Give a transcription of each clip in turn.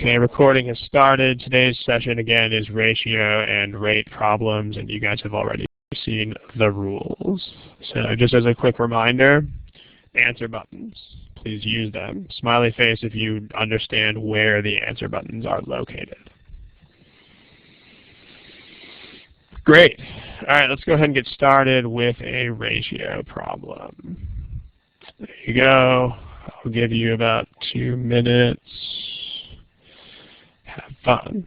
Okay, recording has started. Today's session again is ratio and rate problems, and you guys have already seen the rules. So just as a quick reminder, answer buttons. Please use them. Smiley face if you understand where the answer buttons are located. Great. All right, let's go ahead and get started with a ratio problem. There you go. I'll give you about 2 minutes. Have fun.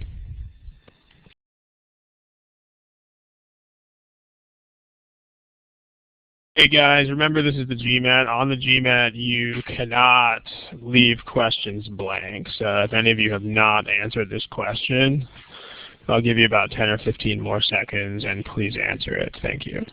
Hey guys, remember this is the GMAT. On the GMAT, you cannot leave questions blank. So if any of you have not answered this question, I'll give you about 10 or 15 more seconds, and please answer it. Thank you.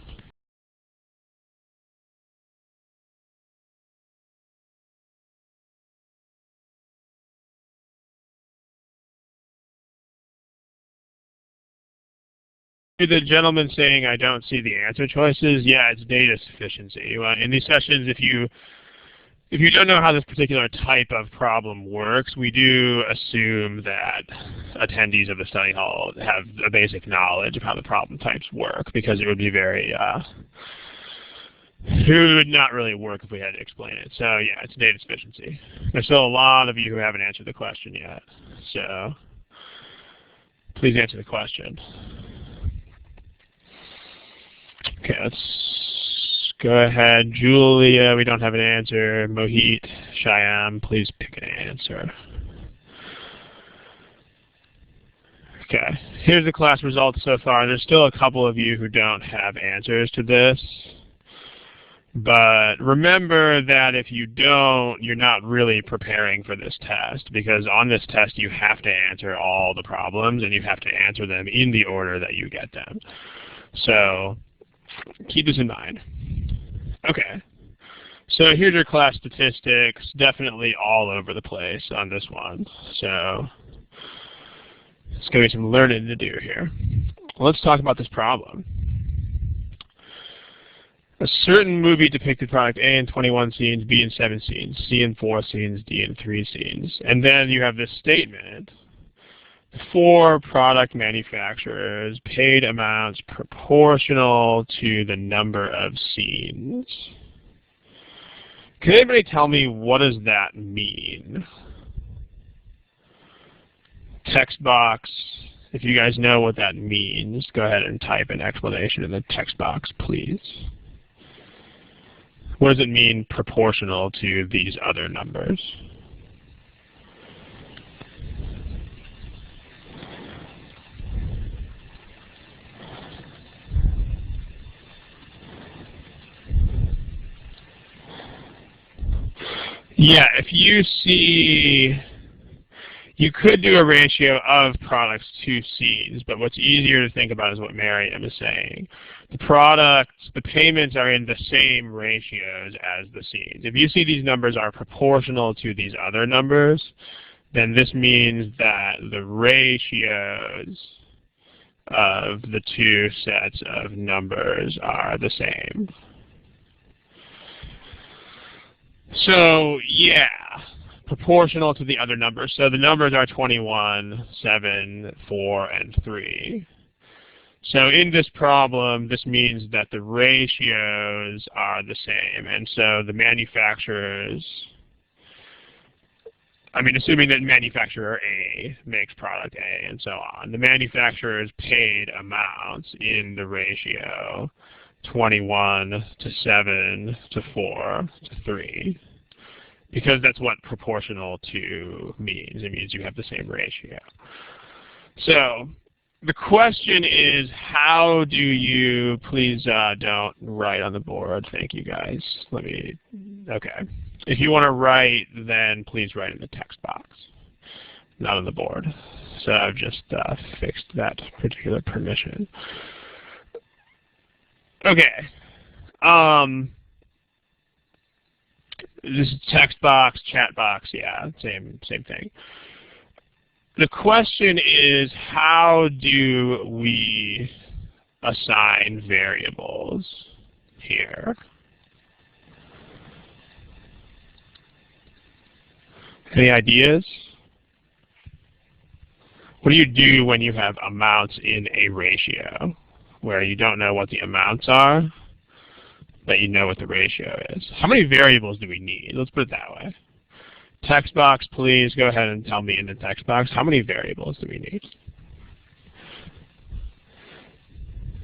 The gentleman saying, I don't see the answer choices, yeah, it's data sufficiency. In these sessions, if you don't know how this particular type of problem works, we do assume that attendees of the study hall have a basic knowledge of how the problem types work, because it would be very, it would not really work if we had to explain it. So yeah, it's data sufficiency. There's still a lot of you who haven't answered the question yet, so please answer the question. Okay, let's go ahead. Julia, we don't have an answer. Mohit, Shyam, please pick an answer. Okay, here's the class results so far. There's still a couple of you who don't have answers to this. But remember that if you don't, you're not really preparing for this test, because on this test you have to answer all the problems, and you have to answer them in the order that you get them. So keep this in mind. Okay, so here's your class statistics, definitely all over the place on this one. So it's going to be some learning to do here. Let's talk about this problem. A certain movie depicted product A in 21 scenes, B in 7 scenes, C in 4 scenes, D in 3 scenes. And then you have this statement. The 4 product manufacturers paid amounts proportional to the number of scenes. Can anybody tell me what does that mean? Text box, if you guys know what that means, go ahead and type an explanation in the text box, please. What does it mean proportional to these other numbers? Yeah, if you see, you could do a ratio of products to scenes, but what's easier to think about is what Miriam is saying. The products, the payments are in the same ratios as the scenes. If you see these numbers are proportional to these other numbers, then this means that the ratios of the 2 sets of numbers are the same. So yeah, proportional to the other numbers. So the numbers are 21, 7, 4, and 3. So in this problem, this means that the ratios are the same. And so the manufacturers, assuming that manufacturer A makes product A and so on, the manufacturers paid amounts in the ratio 21 to 7 to 4 to 3. Because that's what proportional to means. It means you have the same ratio. So the question is, how do you, please don't write on the board. Thank you guys. Okay. If you want to write, then please write in the text box, not on the board. So I've just fixed that particular permission. Okay. This is text box, chat box, yeah, same thing. The question is, how do we assign variables here? Any ideas? What do you do when you have amounts in a ratio where you don't know what the amounts are, but you know what the ratio is? How many variables do we need? Let's put it that way. Text box, please go ahead and tell me in the text box, how many variables do we need?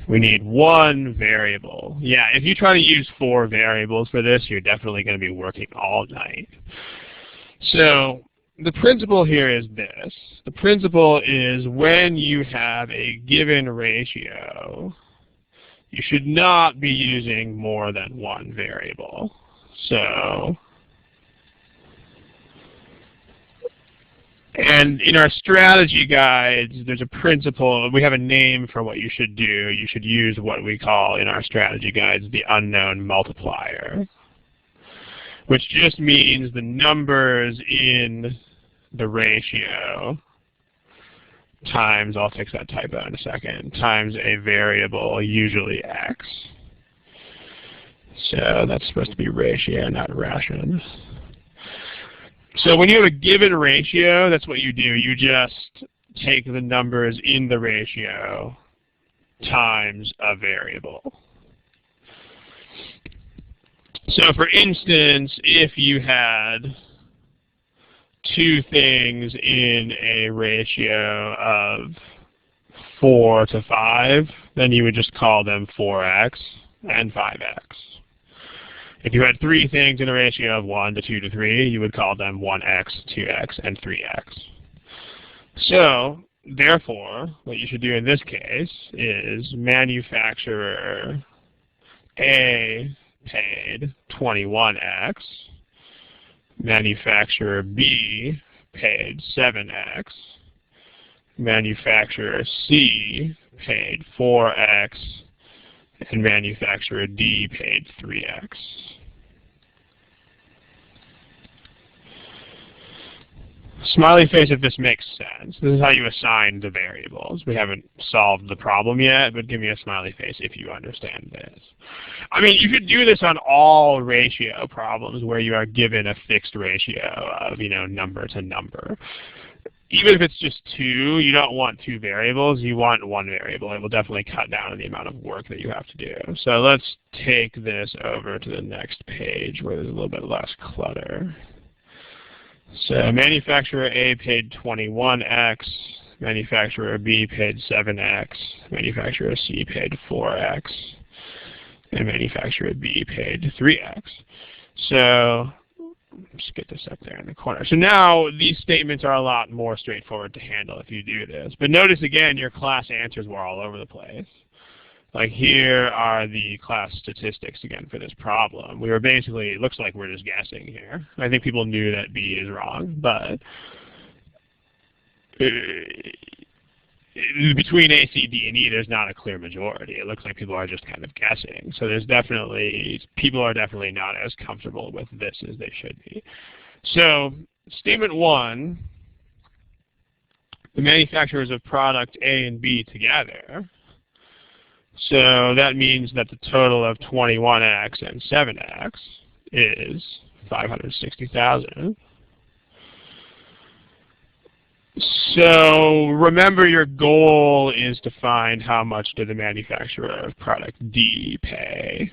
We need one variable. Yeah, if you try to use 4 variables for this, you're definitely going to be working all night. So the principle here is this. The principle is when you have a given ratio, you should not be using more than one variable. So, and in our strategy guides, there's a principle. We have a name for what you should do. You should use what we call in our strategy guides the unknown multiplier, which just means the numbers in the ratio times, I'll fix that typo in a second, times a variable, usually x. So that's supposed to be ratio, not ration. So when you have a given ratio, that's what you do. You just take the numbers in the ratio times a variable. So for instance, if you had 2 things in a ratio of 4 to 5, then you would just call them 4x and 5x. If you had 3 things in a ratio of 1 to 2 to 3, you would call them 1x, 2x, and 3x. So, therefore, what you should do in this case is manufacturer A paid 21x, manufacturer B paid 7x, manufacturer C paid 4x, and manufacturer D paid 3x. Smiley face if this makes sense. This is how you assign the variables. We haven't solved the problem yet, but give me a smiley face if you understand this. I mean, you could do this on all ratio problems where you are given a fixed ratio of, number to number. Even if it's just 2, you don't want 2 variables, you want 1 variable. It will definitely cut down on the amount of work that you have to do. So let's take this over to the next page where there's a little bit less clutter. So manufacturer A paid 21x, manufacturer B paid 7x, manufacturer C paid 4x, and manufacturer B paid 3x. So just get this up there in the corner. So now these statements are a lot more straightforward to handle if you do this. But notice again, your class answers were all over the place. Like here are the class statistics again for this problem. We were basically, it looks like we're just guessing here. I think people knew that B is wrong, but between A, C, D, and E, there's not a clear majority. It looks like people are just kind of guessing. So there's definitely, people are definitely not as comfortable with this as they should be. So statement 1, the manufacturers of product A and B together. So that means that the total of 21x and 7x is 560,000. So remember, your goal is to find how much did the manufacturer of product D pay.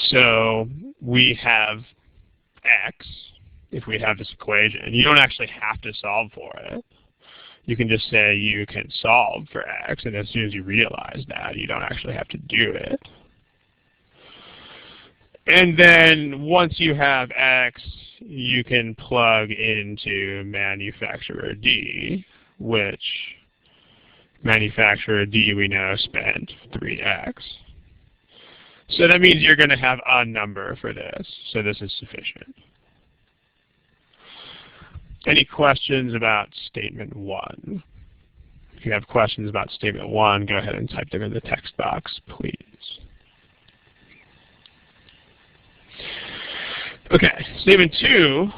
So we have x, if we have this equation. You don't actually have to solve for it. You can just say you can solve for x, and as soon as you realize that, you don't actually have to do it. And then once you have x, you can plug into manufacturer D, which manufacturer D we know spent 3x. So that means you're going to have a number for this, so this is sufficient. Any questions about statement 1? If you have questions about statement 1, go ahead and type them in the text box, please. Okay, statement 2,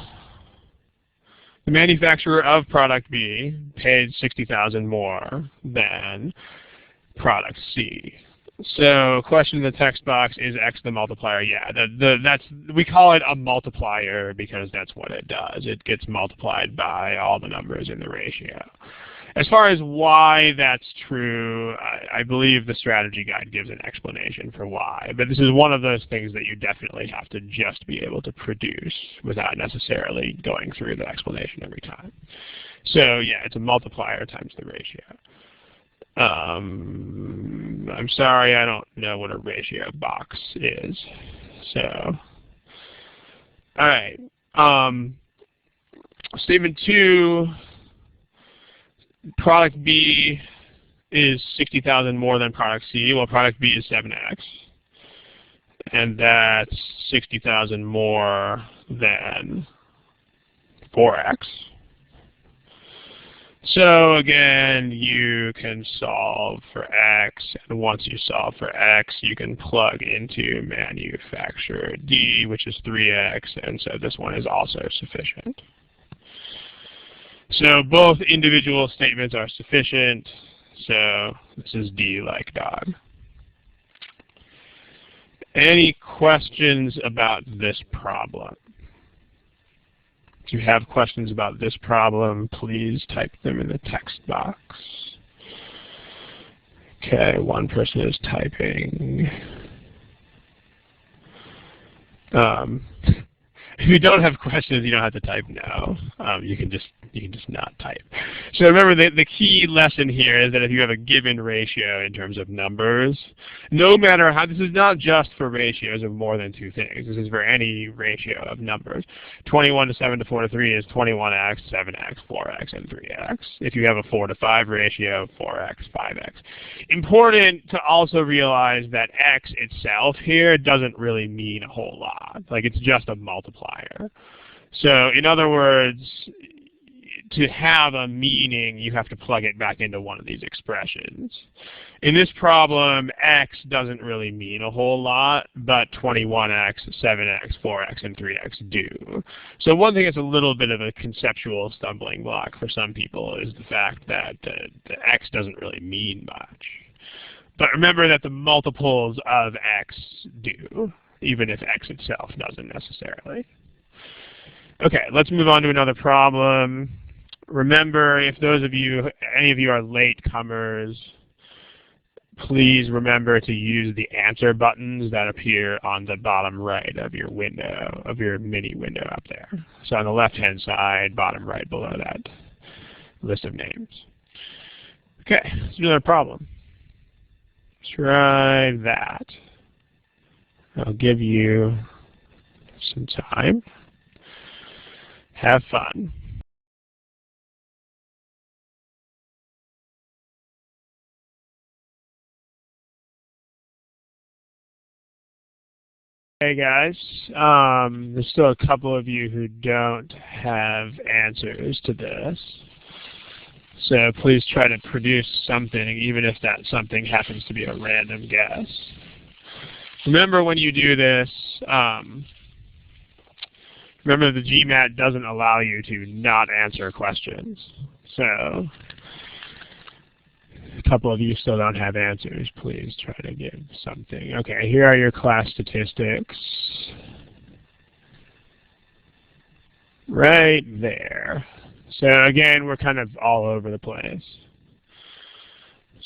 the manufacturer of product B paid 60,000 more than product C. So, question in the text box, is X the multiplier? Yeah, we call it a multiplier because that's what it does. It gets multiplied by all the numbers in the ratio. As far as why that's true, I believe the strategy guide gives an explanation for why. But this is one of those things that you definitely have to just be able to produce without necessarily going through the explanation every time. So yeah, it's a multiplier times the ratio. I'm sorry, I don't know what a ratio box is. So, all right. Statement 2, product B is 60,000 more than product C. Well, product B is 7x. And that's 60,000 more than 4x. So again, you can solve for x, and once you solve for x, you can plug into manufacturer D, which is 3x, and so this one is also sufficient. So both individual statements are sufficient, so this is D like dog. Any questions about this problem? If you have questions about this problem, please type them in the text box. Okay, one person is typing. If you don't have questions, you don't have to type no. You can just not type. So remember, the key lesson here is that if you have a given ratio in terms of numbers, no matter how, this is not just for ratios of more than two things. This is for any ratio of numbers. 21 to 7 to 4 to 3 is 21x, 7x, 4x, and 3x. If you have a 4 to 5 ratio, 4x, 5x. Important to also realize that x itself here doesn't really mean a whole lot. Like, it's just a multiplier. So in other words, to have a meaning, you have to plug it back into one of these expressions. In this problem, x doesn't really mean a whole lot, but 21x, 7x, 4x, and 3x do. So one thing that's a little bit of a conceptual stumbling block for some people is the fact that the x doesn't really mean much. But remember that the multiples of x do, even if x itself doesn't necessarily. Okay, let's move on to another problem. Remember, if any of you are latecomers, please remember to use the answer buttons that appear on the bottom right of your window, of your mini window up there. So on the left-hand side, bottom right below that list of names. Okay, let's do another problem. Try that. I'll give you some time. Have fun. Hey guys, there's still a couple of you who don't have answers to this. So please try to produce something, even if that something happens to be a random guess. Remember, when you do this, remember the GMAT doesn't allow you to not answer questions. So a couple of you still don't have answers. Please try to give something. Okay, here are your class statistics. Right there. So again, we're kind of all over the place.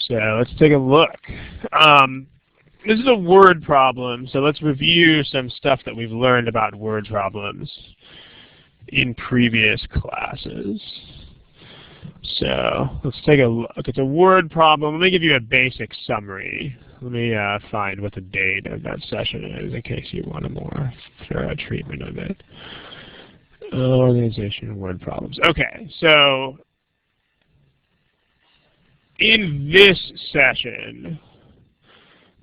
So let's take a look. This is a word problem, so let's review some stuff that we've learned about word problems in previous classes. So let's take a look. It's a word problem. Let me give you a basic summary. Let me find what the date of that session is in case you want a more thorough treatment of it. Organization word problems. Okay, so in this session,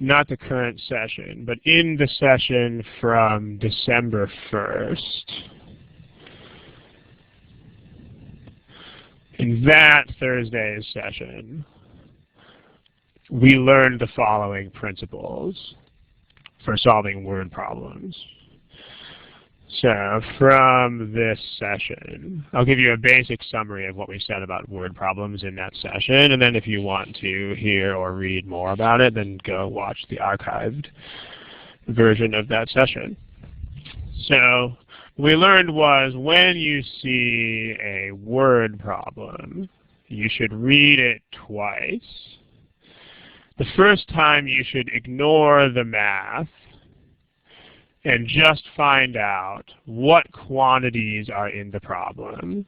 not the current session, but in the session from December 1st, in that Thursday's session, we learned the following principles for solving word problems. So from this session, I'll give you a basic summary of what we said about word problems in that session, and then if you want to hear or read more about it, then go watch the archived version of that session. So what we learned was when you see a word problem, you should read it twice. The first time you should ignore the math and just find out what quantities are in the problem.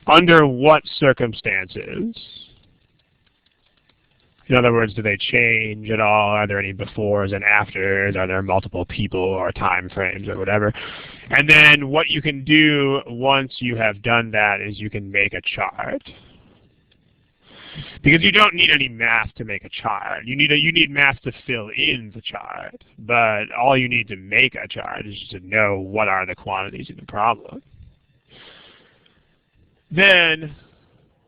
Under what circumstances? In other words, do they change at all? Are there any befores and afters? Are there multiple people or time frames or whatever? And then what you can do once you have done that is you can make a chart. Because you don't need any math to make a chart. You need math to fill in the chart. But all you need to make a chart is to know what are the quantities in the problem. Then,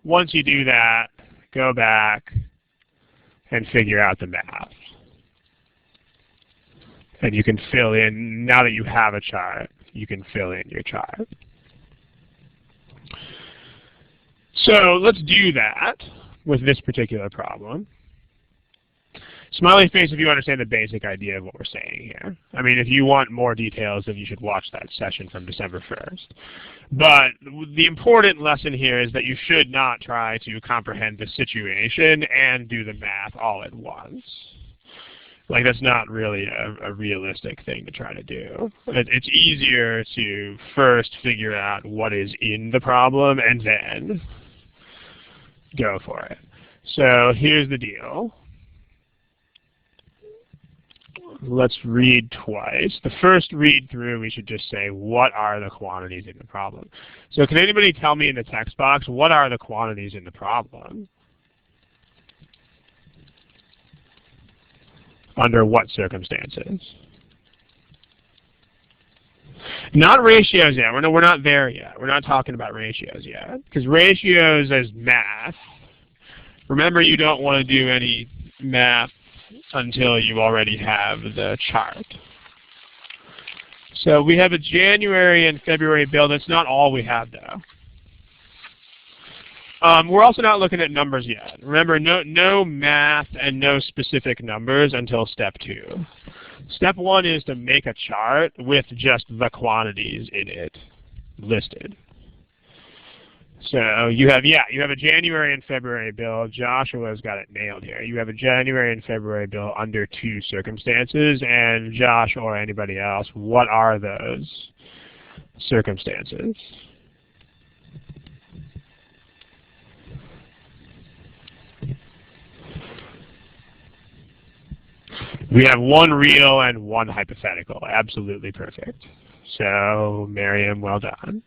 once you do that, go back and figure out the math. And you can fill in, now that you have a chart, you can fill in your chart. So let's do that with this particular problem. Smiley face if you understand the basic idea of what we're saying here. I mean, if you want more details, then you should watch that session from December 1st. But the important lesson here is that you should not try to comprehend the situation and do the math all at once. Like, that's not really a realistic thing to try to do. It's easier to first figure out what is in the problem and then go for it. So here's the deal. Let's read twice. The first read through, we should just say, what are the quantities in the problem? So can anybody tell me in the text box, what are the quantities in the problem? Under what circumstances? Not ratios yet. We're not there yet. We're not talking about ratios yet. Because ratios as math, remember you don't want to do any math until you already have the chart. So we have a January and February bill. That's not all we have, though. We're also not looking at numbers yet. Remember, no math and no specific numbers until step 2. Step 1 is to make a chart with just the quantities in it listed. So you have a January and February bill. Joshua's got it nailed here. You have a January and February bill under 2 circumstances, and Josh or anybody else, what are those circumstances? We have 1 real and 1 hypothetical. Absolutely perfect. So, Miriam, well done.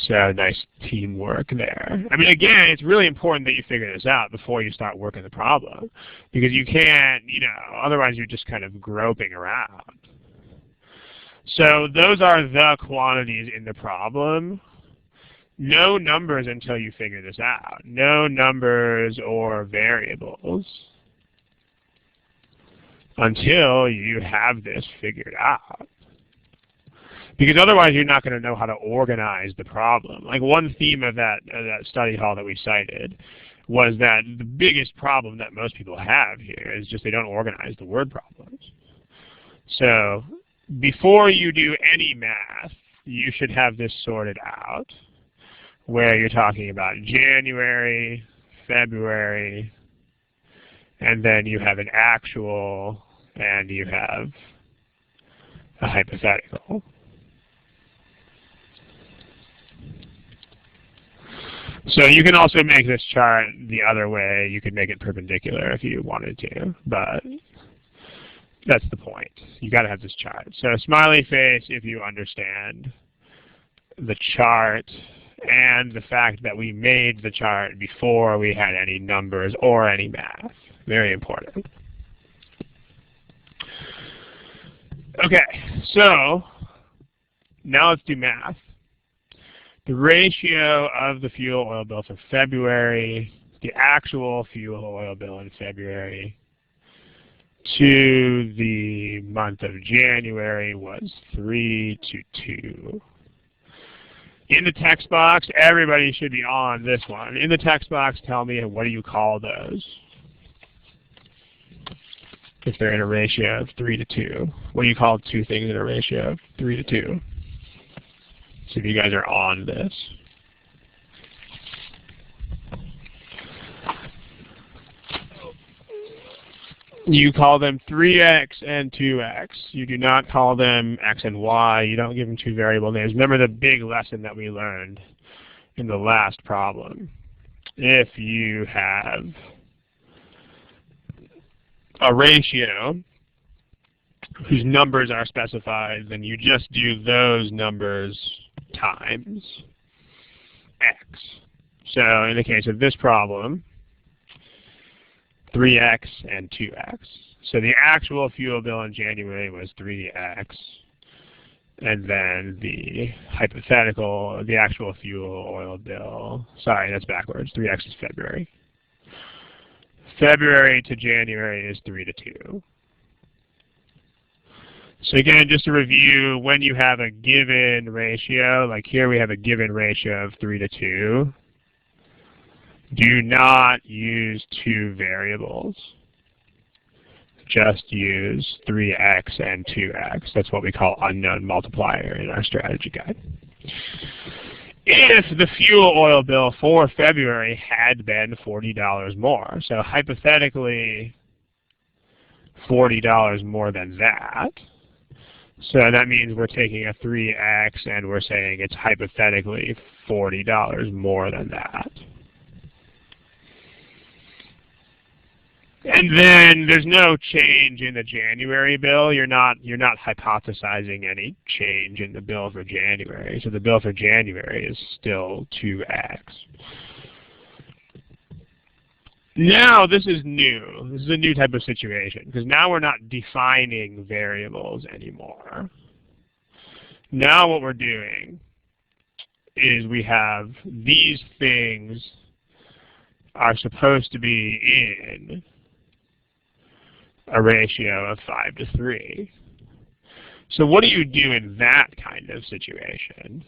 So nice teamwork there. I mean, again, it's really important that you figure this out before you start working the problem. Because you can't, otherwise you're just kind of groping around. So those are the quantities in the problem. No numbers until you figure this out. No numbers or variables until you have this figured out. Because otherwise you're not going to know how to organize the problem. Like, one theme of that study hall that we cited was that the biggest problem that most people have here is just they don't organize the word problems. So before you do any math, you should have this sorted out, where you're talking about January, February, and then you have an actual, and you have a hypothetical. So you can also make this chart the other way. You could make it perpendicular if you wanted to, but that's the point. You got to have this chart. So smiley face if you understand the chart and the fact that we made the chart before we had any numbers or any math. Very important. Okay, so now let's do math. The ratio of the fuel oil bill for February, the actual fuel oil bill in February, to the month of January was 3 to 2. In the text box, everybody should be on this one. In the text box, tell me, what do you call those? If they're in a ratio of 3 to 2. What do you call two things in a ratio of 3 to 2? See if you guys are on this. You call them 3x and 2x. You do not call them x and y. You don't give them two variable names. Remember the big lesson that we learned in the last problem. If you have a ratio whose numbers are specified, then you just do those numbers times x. So in the case of this problem, 3x and 2x. So the actual fuel bill in January was 3x, and then the hypothetical, the actual fuel oil bill, sorry, that's backwards, 3x is February. February to January is 3 to 2. So again, just to review, when you have a given ratio, like here we have a given ratio of 3 to 2, do not use two variables. Just use 3x and 2x. That's what we call unknown multiplier in our strategy guide. If the fuel oil bill for February had been $40 more, so hypothetically $40 more than that, so that means we're taking a 3x and we're saying it's hypothetically $40 more than that. And then there's no change in the January bill. You're not hypothesizing any change in the bill for January. So the bill for January is still 2x. Now this is new. This is a new type of situation because now we're not defining variables anymore. Now what we're doing is we have these things are supposed to be in a ratio of 5 to 3. So what do you do in that kind of situation?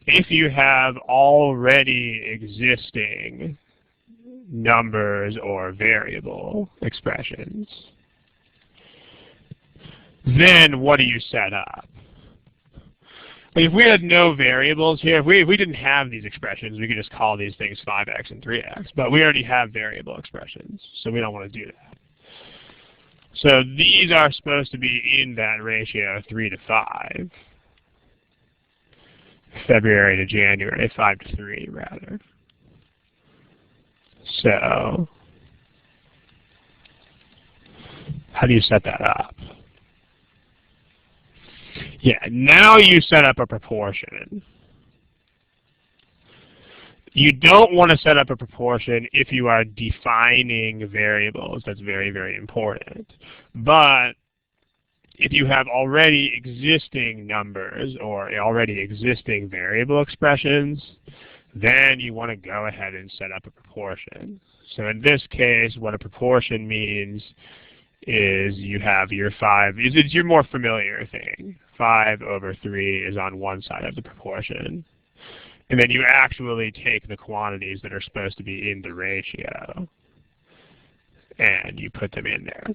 If you have already existing numbers or variable expressions, then what do you set up? If we had no variables here, if we didn't have these expressions, we could just call these things 5x and 3x. But we already have variable expressions, so we don't want to do that. So these are supposed to be in that ratio 3 to 5. February to January, 5 to 3 rather. So how do you set that up? Yeah, now you set up a proportion. You don't want to set up a proportion if you are defining variables. That's very, very important. But if you have already existing numbers or already existing variable expressions, then you want to go ahead and set up a proportion. So in this case, what a proportion means is you have your 5, it's your more familiar thing. 5 over 3 is on one side of the proportion. And then you actually take the quantities that are supposed to be in the ratio and you put them in there.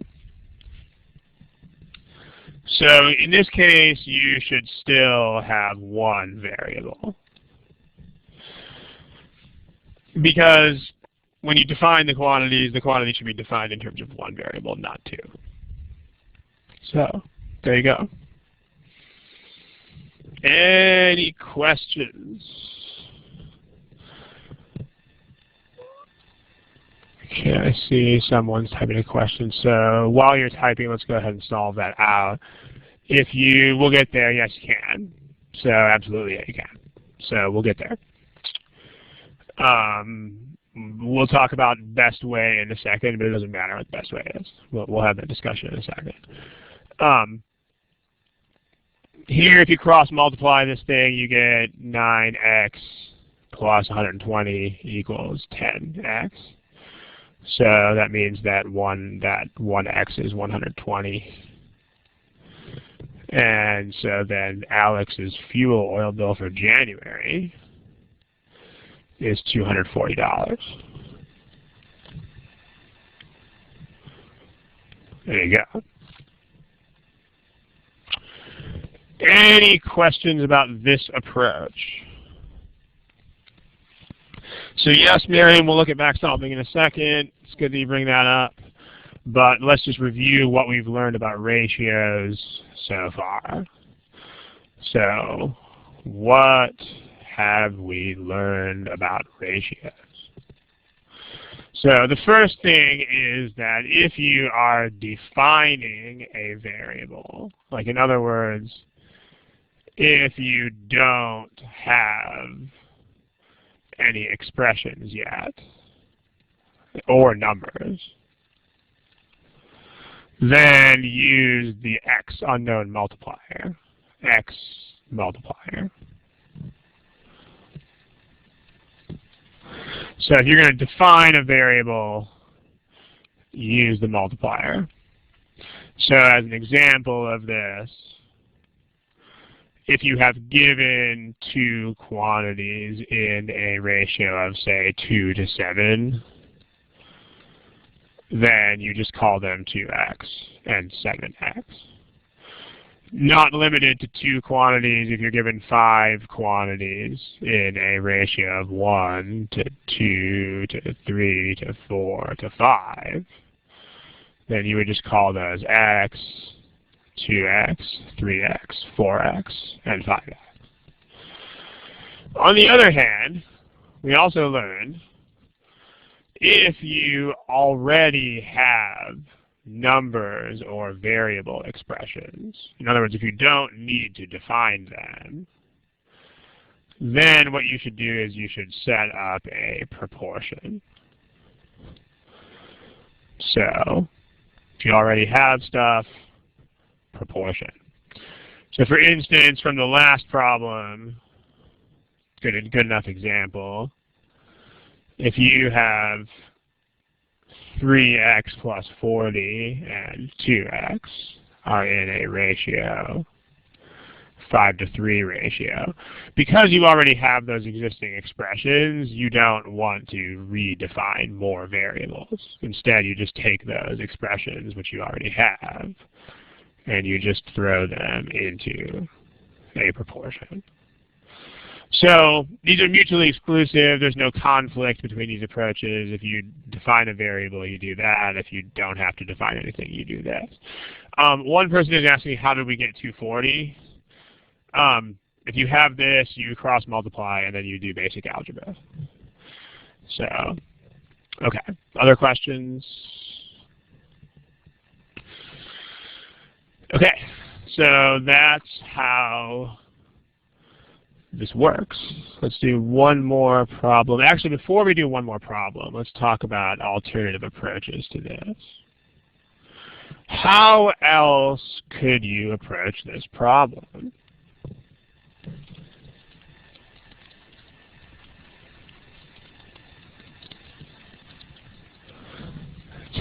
So in this case, you should still have one variable. Because when you define the quantities should be defined in terms of one variable, not two. So there you go. Any questions? Okay, I see someone's typing a question. So while you're typing, let's go ahead and solve that out. If you will get there, yes, you can. So absolutely, yeah, you can. So we'll get there. We'll talk about best way in a second, but it doesn't matter what the best way is. We'll have that discussion in a second. Here, if you cross multiply this thing, you get 9x plus 120 equals 10x. So that means that 1x is 120. And so then Alex's fuel oil bill for January is $240. There you go. Any questions about this approach? So yes, Miriam, we'll look at back solving in a second. It's good that you bring that up. But let's just review what we've learned about ratios so far. So what have we learned about ratios? So the first thing is that if you are defining a variable, like in other words, if you don't have any expressions yet, or numbers, then use the x unknown multiplier, x multiplier. So if you're going to define a variable, use the multiplier. So as an example of this, if you have given two quantities in a ratio of, say, 2 to 7, then you just call them 2x and 7x. Not limited to two quantities. If you're given 5 quantities in a ratio of 1 to 2 to 3 to 4 to 5, then you would just call those x, 2x, 3x, 4x, and 5x. On the other hand, we also learned if you already have numbers or variable expressions, in other words, if you don't need to define them, then what you should do is you should set up a proportion. So if you already have stuff, proportion. So for instance, from the last problem, good enough example, if you have 3x plus 40 and 2x are in a ratio, 5-to-3 ratio, because you already have those existing expressions, you don't want to redefine more variables. Instead, you just take those expressions, which you already have, and you just throw them into a proportion. So these are mutually exclusive. There's no conflict between these approaches. If you define a variable, you do that. If you don't have to define anything, you do this. One person is asking, how did we get 240? If you have this, you cross multiply, and then you do basic algebra. So, okay. Other questions? Okay. So that's how this works. Let's do one more problem. Actually, before we do one more problem, let's talk about alternative approaches to this. How else could you approach this problem?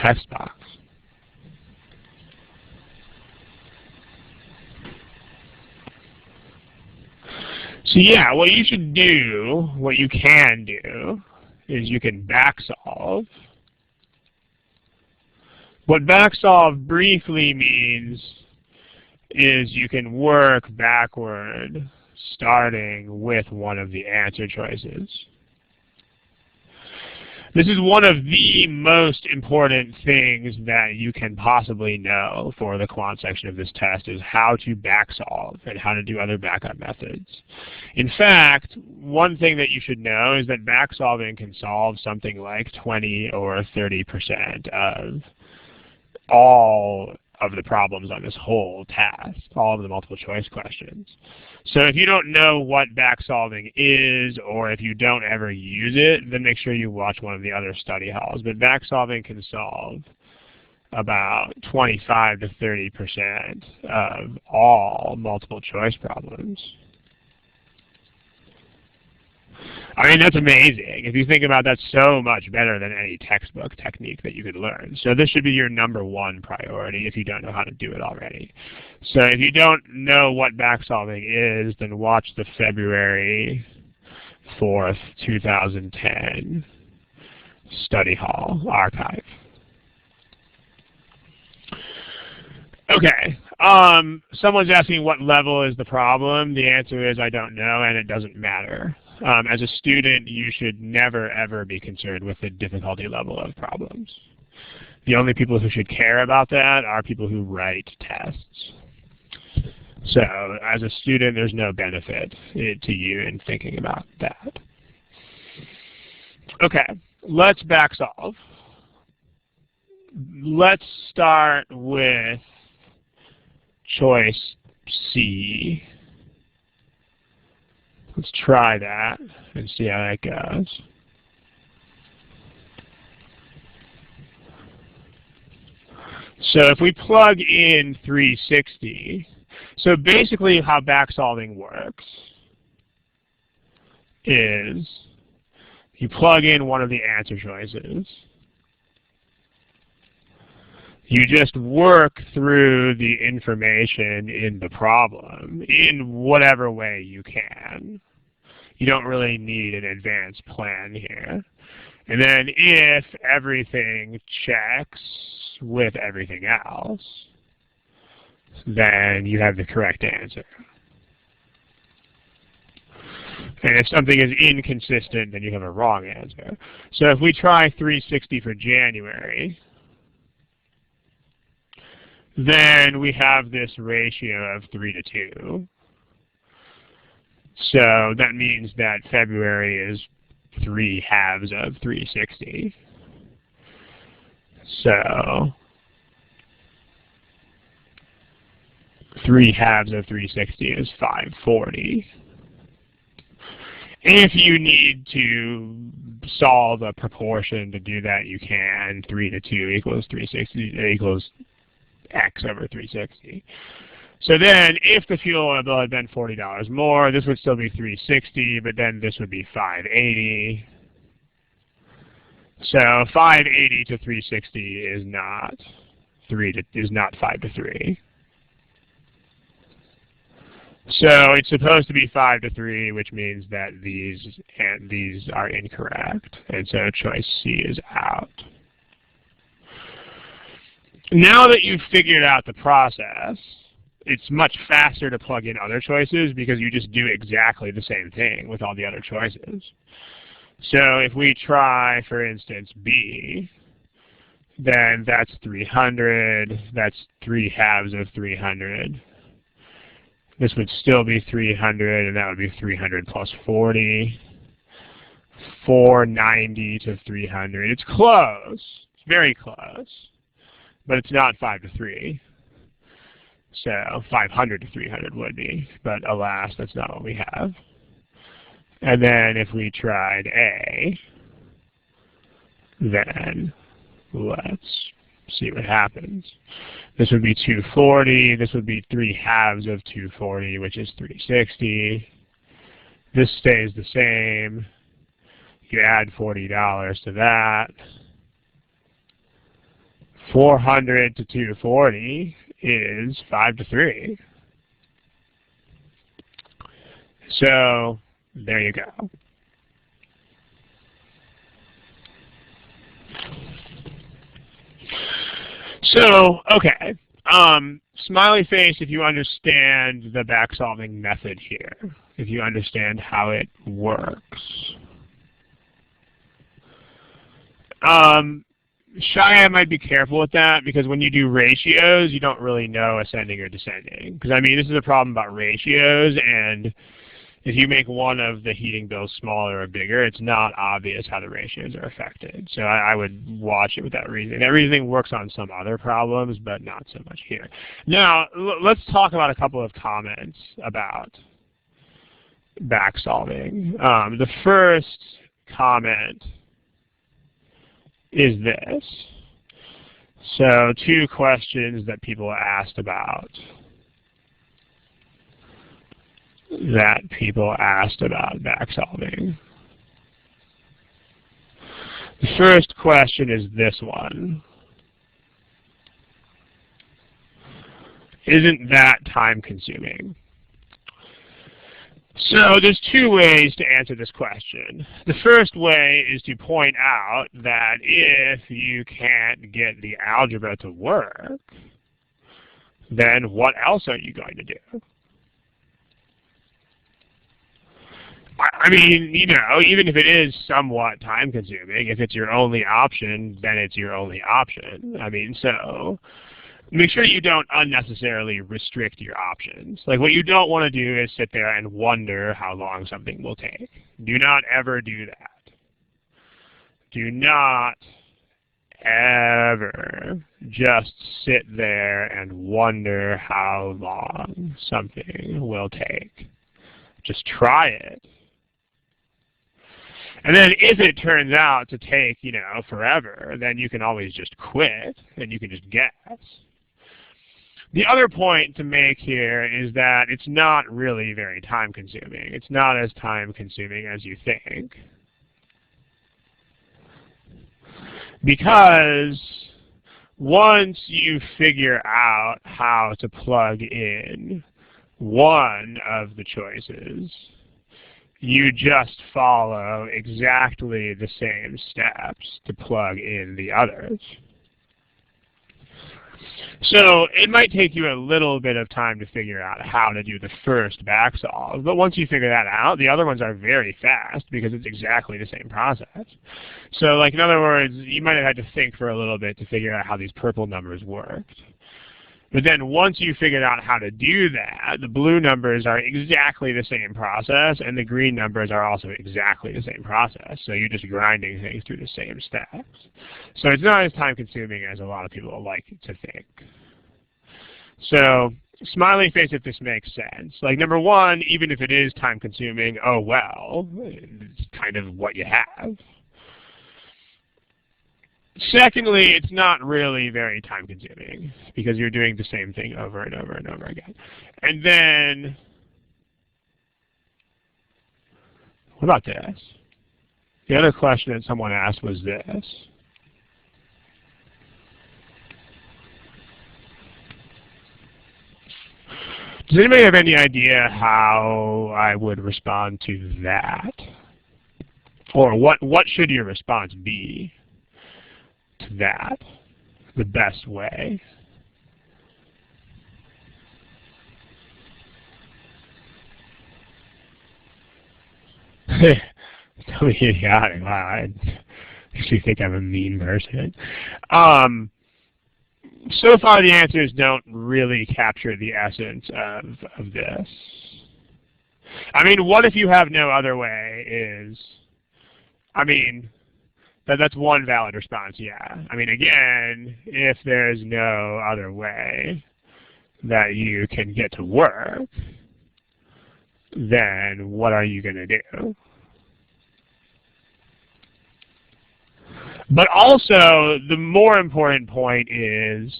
Text box. So yeah, what you should do, what you can do, is you can backsolve. What backsolve briefly means is you can work backward, starting with one of the answer choices. This is one of the most important things that you can possibly know for the quant section of this test is how to backsolve and how to do other backup methods. In fact, one thing that you should know is that backsolving can solve something like 20 or 30% of all of the problems on this whole task, all of the multiple choice questions. So if you don't know what backsolving is, or if you don't ever use it, then make sure you watch one of the other study halls. But backsolving can solve about 25 to 30% of all multiple choice problems. I mean, that's amazing. If you think about that, so much better than any textbook technique that you could learn. So this should be your #1 priority if you don't know how to do it already. So if you don't know what backsolving is, then watch the February 4th, 2010 Study Hall archive. Okay. Someone's asking what level is the problem. The answer is I don't know, and it doesn't matter. As a student, you should never, ever be concerned with the difficulty level of problems. The only people who should care about that are people who write tests. So as a student, there's no benefit to you in thinking about that. Okay, let's backsolve. Let's start with choice C. Let's try that and see how that goes. So if we plug in 360, so basically how backsolving works is you plug in one of the answer choices. You just work through the information in the problem in whatever way you can. You don't really need an advanced plan here. And then if everything checks with everything else, then you have the correct answer. And if something is inconsistent, then you have a wrong answer. So if we try 360 for January, then we have this ratio of 3:2. So that means that February is 3/2 of 360. So 3/2 of 360 is 540. If you need to solve a proportion to do that, you can. 3:2 equals 360 equals X over 360. So then if the fuel oil bill had been $40 more, this would still be 360, but then this would be 580. So 580 to 360 is not 5:3. So it's supposed to be 5:3, which means that these are incorrect, and so choice C is out. Now that you've figured out the process, it's much faster to plug in other choices because you just do exactly the same thing with all the other choices. So if we try, for instance, B, then that's 300, that's 3/2 of 300. This would still be 300, and that would be 300 plus 40. 490 to 300. It's close. It's very close. But it's not 5:3. So 500 to 300 would be. But alas, that's not what we have. And then if we tried A, then let's see what happens. This would be 240. This would be 3/2 of 240, which is 360. This stays the same. You add $40 to that. 400 to 240 is 5:3. So there you go. So, okay. Smiley face if you understand the backsolving method here, if you understand how it works. Shy might be careful with that because when you do ratios, you don't really know ascending or descending. Because, I mean, this is a problem about ratios, and if you make one of the heating bills smaller or bigger, it's not obvious how the ratios are affected. So I would watch it with that reasoning. That reasoning works on some other problems, but not so much here. Now, let's talk about a couple of comments about backsolving. The first comment is this. So 2 questions that people asked about. Backsolving. The first question is this one. Isn't that time-consuming? So there's two ways to answer this question. The first way is to point out that if you can't get the algebra to work, then what else are you going to do? I mean, you know, even if it is somewhat time-consuming, if it's your only option, then it's your only option. I mean, so make sure you don't unnecessarily restrict your options. Like, what you don't want to do is sit there and wonder how long something will take. Do not ever do that. Do not ever just sit there and wonder how long something will take. Just try it. And then if it turns out to take, you know, forever, then you can always just quit and you can just guess. The other point to make here is that it's not really very time-consuming. It's not as time-consuming as you think. Because once you figure out how to plug in one of the choices, you just follow exactly the same steps to plug in the others. So it might take you a little bit of time to figure out how to do the first back solve, but once you figure that out, the other ones are very fast because it's exactly the same process. So, like, in other words, you might have had to think for a little bit to figure out how these purple numbers worked. But then once you figured out how to do that, the blue numbers are exactly the same process, and the green numbers are also exactly the same process. So you're just grinding things through the same steps. So it's not as time-consuming as a lot of people like to think. So smiley face if this makes sense. Like, number one, even if it is time-consuming, oh well, it's kind of what you have. Secondly, it's not really very time-consuming because you're doing the same thing over and over and over again. And then, what about this? The other question that someone asked was this. Does anybody have any idea how I would respond to that? Or what should your response be to that, the best way? Totally idiotic. Wow, I actually think I'm a mean person. So far, the answers don't really capture the essence of this. I mean, what if you have no other way is, I mean, that's one valid response, yeah. I mean, again, if there's no other way that you can get to work, then what are you going to do? But also, the more important point is,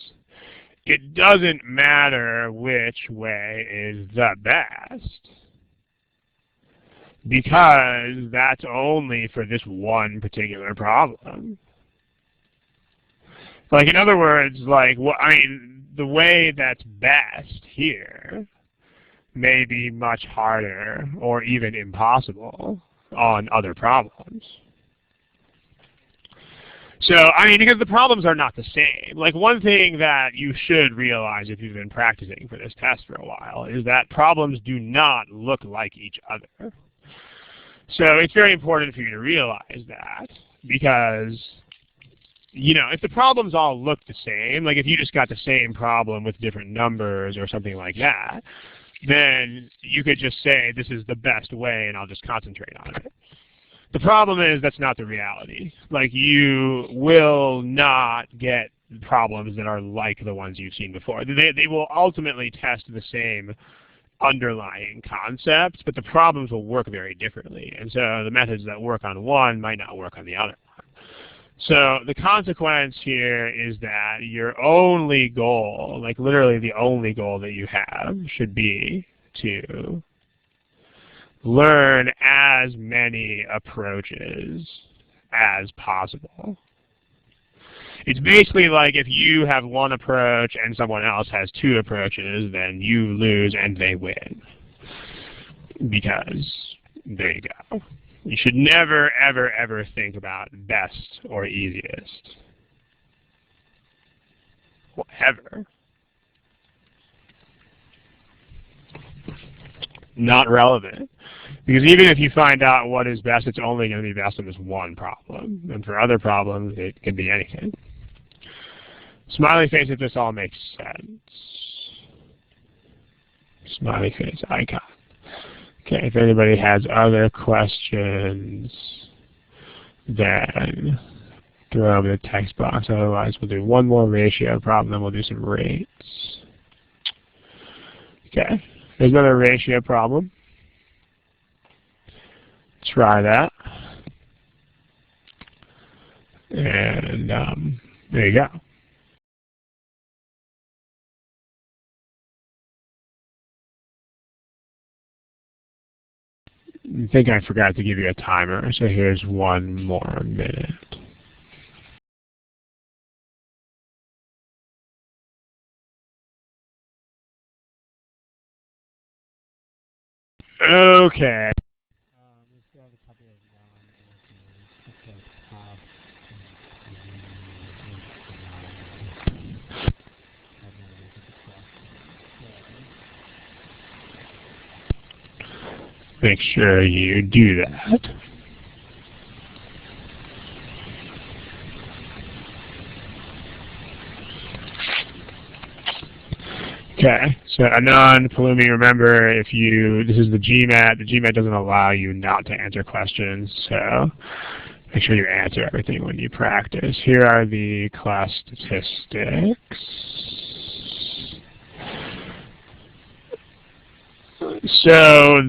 it doesn't matter which way is the best, because that's only for this one particular problem. Like, in other words, like, I mean, the way that's best here may be much harder or even impossible on other problems. So, I mean, because the problems are not the same. Like, one thing that you should realize if you've been practicing for this test for a while is that problems do not look like each other. So it's very important for you to realize that, because, you know, if the problems all look the same, like if you just got the same problem with different numbers or something like that, then you could just say this is the best way and I'll just concentrate on it. The problem is that's not the reality. Like, you will not get problems that are like the ones you've seen before. They will ultimately test the same underlying concepts, but the problems will work very differently. And so the methods that work on one might not work on the other. So the consequence here is that your only goal, like literally the only goal that you have, should be to learn as many approaches as possible. It's basically like if you have one approach and someone else has two approaches, then you lose and they win. Because there you go. You should never, ever, ever think about best or easiest. Whatever. Not relevant. Because even if you find out what is best, it's only going to be best on this one problem. And for other problems, it can be anything. Smiley face if this all makes sense. Smiley face icon. Okay, if anybody has other questions, then throw them in the text box. Otherwise, we'll do one more ratio problem, then we'll do some rates. Okay, there's another ratio problem. Try that. And there you go. I think I forgot to give you a timer, so here's 1 more minute. Okay. Make sure you do that. Okay, so Anand, Palumi, remember this is the GMAT. The GMAT doesn't allow you not to answer questions, so make sure you answer everything when you practice. Here are the class statistics. So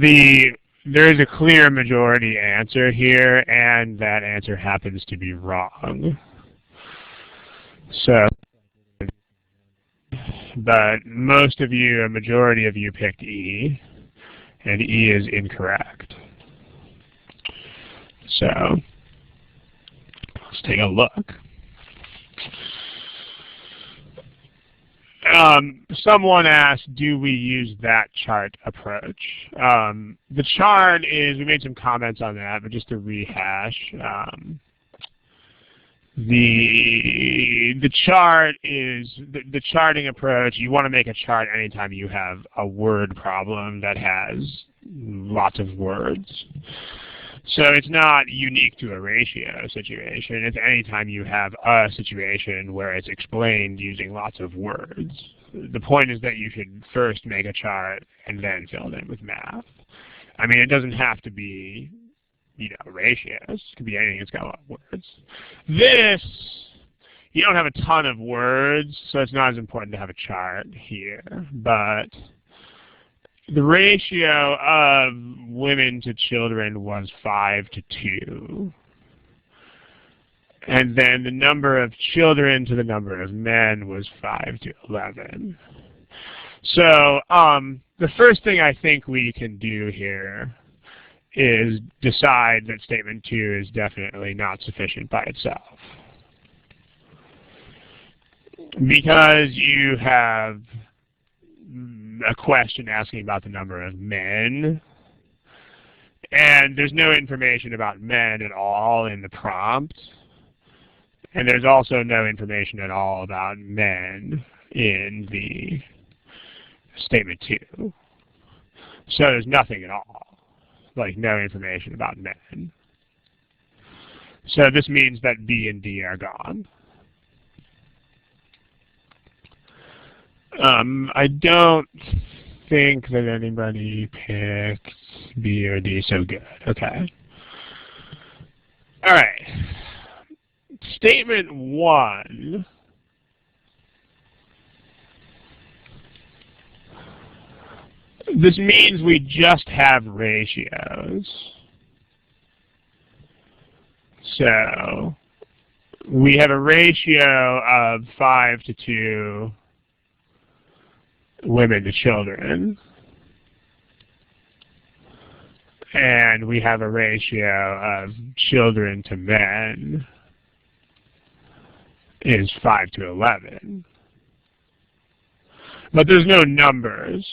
there is a clear majority answer here, and that answer happens to be wrong. So, but most of you, a majority of you picked E, and E is incorrect. So, let's take a look. Someone asked, do we use that chart approach? The chart is, we made some comments on that, but just to rehash, the chart is, the charting approach, you want to make a chart anytime you have a word problem that has lots of words. So it's not unique to a ratio situation. It's anytime you have a situation where it's explained using lots of words. The point is that you should first make a chart and then fill it in with math. I mean, it doesn't have to be, ratios. It could be anything that's got a lot of words. This, you don't have a ton of words, so it's not as important to have a chart here. But the ratio of women to children was 5 to 2. And then the number of children to the number of men was 5 to 11. So the first thing I think we can do here is decide that statement 2 is definitely not sufficient by itself. Because you have a question asking about the number of men, and there's no information about men at all in the prompt, and there's also no information at all about men in the statement 2. So there's nothing at all, like no information about men. So this means that B and D are gone. I don't think that anybody picked B or D, so good. Okay. All right. Statement 1. This means we just have ratios. So we have a ratio of 5 to 2 women to children. and we have a ratio of children to men is 5 to 11. But there's no numbers.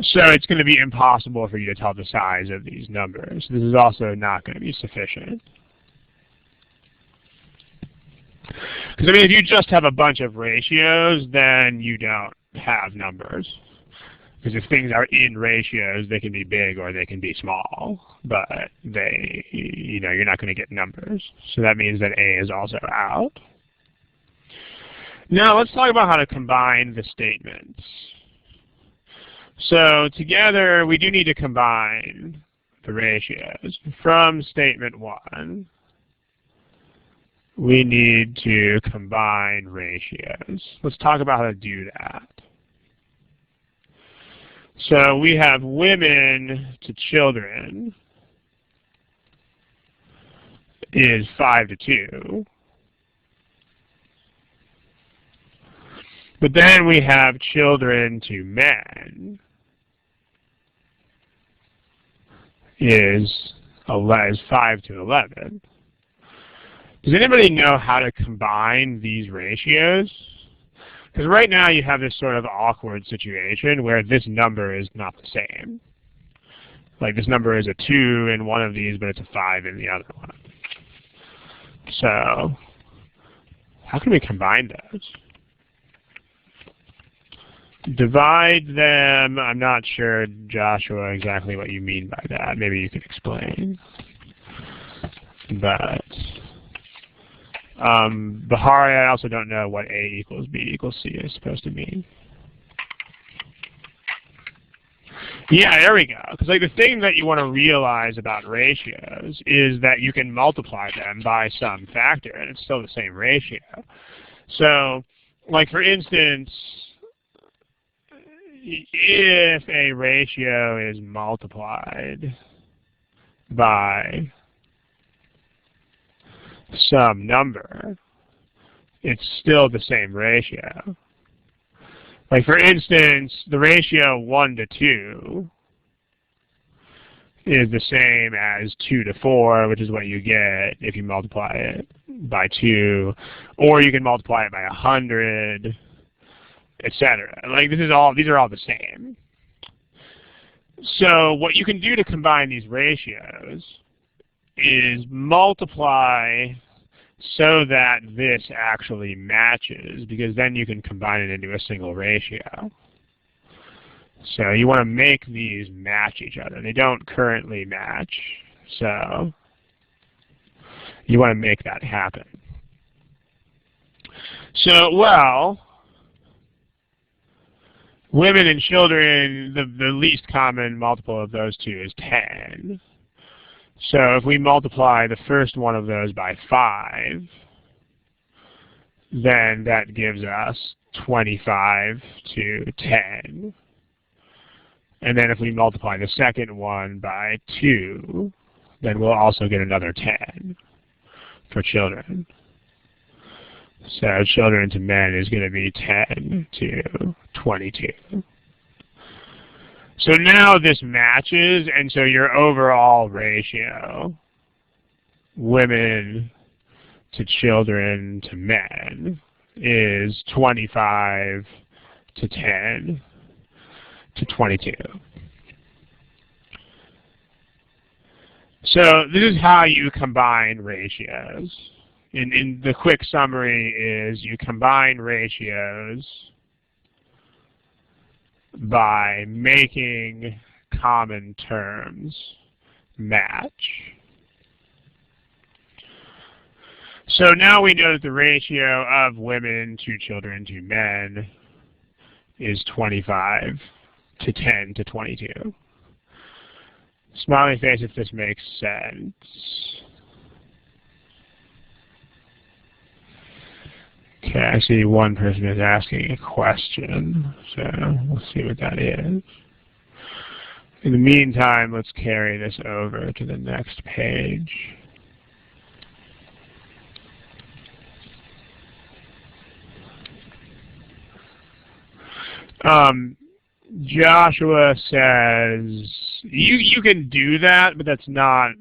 So it's going to be impossible for you to tell the size of these numbers. This is also not going to be sufficient. Because, I mean, if you just have a bunch of ratios, then you don't have numbers. Because if things are in ratios, they can be big or they can be small. But you're not going to get numbers. So that means that A is also out. Now let's talk about how to combine the statements. So together, we do need to combine the ratios. From statement 1, we need to combine ratios. Let's talk about how to do that. So we have women to children is 5 to 2. But then we have children to men is 5 to 11. Does anybody know how to combine these ratios? Because right now you have this sort of awkward situation where this number is not the same. Like this number is a 2 in one of these, but it's a 5 in the other one. So how can we combine those? Divide them. I'm not sure, Joshua, exactly what you mean by that. Maybe you could explain. But Bahari, I also don't know what A equals B equals C is supposed to mean. Yeah, there we go. Because like the thing that you want to realize about ratios is that you can multiply them by some factor, and it's still the same ratio. So, like for instance, if a ratio is multiplied by some number, it's still the same ratio. Like for instance, the ratio 1 to 2 is the same as 2 to 4, which is what you get if you multiply it by 2, or you can multiply it by 100, etc. Like these are all the same. So what you can do to combine these ratios is multiply so that this actually matches, because then you can combine it into a single ratio. So you want to make these match each other. They don't currently match, so you want to make that happen. So, well, women and children, the least common multiple of those two is 10. So if we multiply the first one of those by 5, then that gives us 25 to 10. And then if we multiply the second one by 2, then we'll also get another 10 for children. So children to men is going to be 10 to 22. So now this matches, and so your overall ratio, women to children to men, is 25 to 10 to 22. So this is how you combine ratios. In the quick summary is you combine ratios by making common terms match. So now we know that the ratio of women to children to men is 25 to 10 to 22. Smiley face if this makes sense. Okay, I see one person is asking a question, so we'll see what that is. In the meantime, let's carry this over to the next page. Joshua says you can do that, but that's not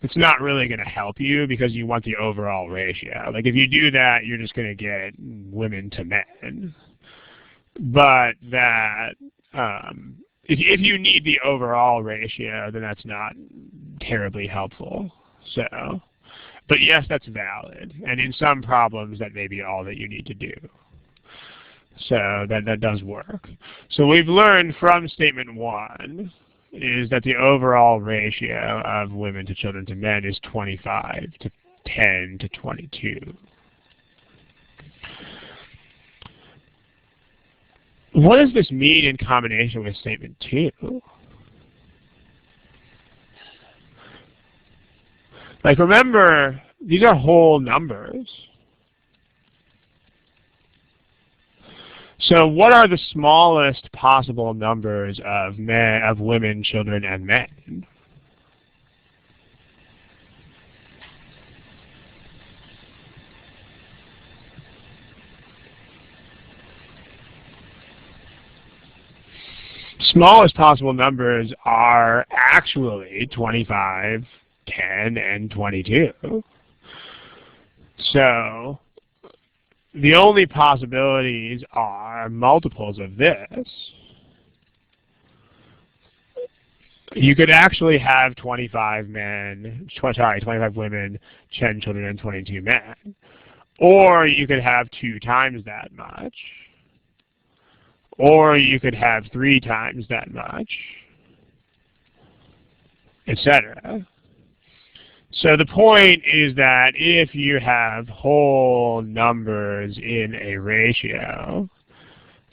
it's not really going to help you because you want the overall ratio. Like if you do that, you're just going to get women to men. But that if you need the overall ratio, then that's not terribly helpful. So, but yes, that's valid. And in some problems, that may be all that you need to do. So that does work. So we've learned from statement 1 is that the overall ratio of women to children to men is 25 to 10 to 22. What does this mean in combination with statement 2? Like remember, these are whole numbers. So what are the smallest possible numbers of women, children, and men? Smallest possible numbers are actually 25, 10, and 22. So the only possibilities are multiples of this. You could actually have 25 women, 10 children, and 22 men. Or you could have 2 times that much. Or you could have 3 times that much, etc. So the point is that if you have whole numbers in a ratio,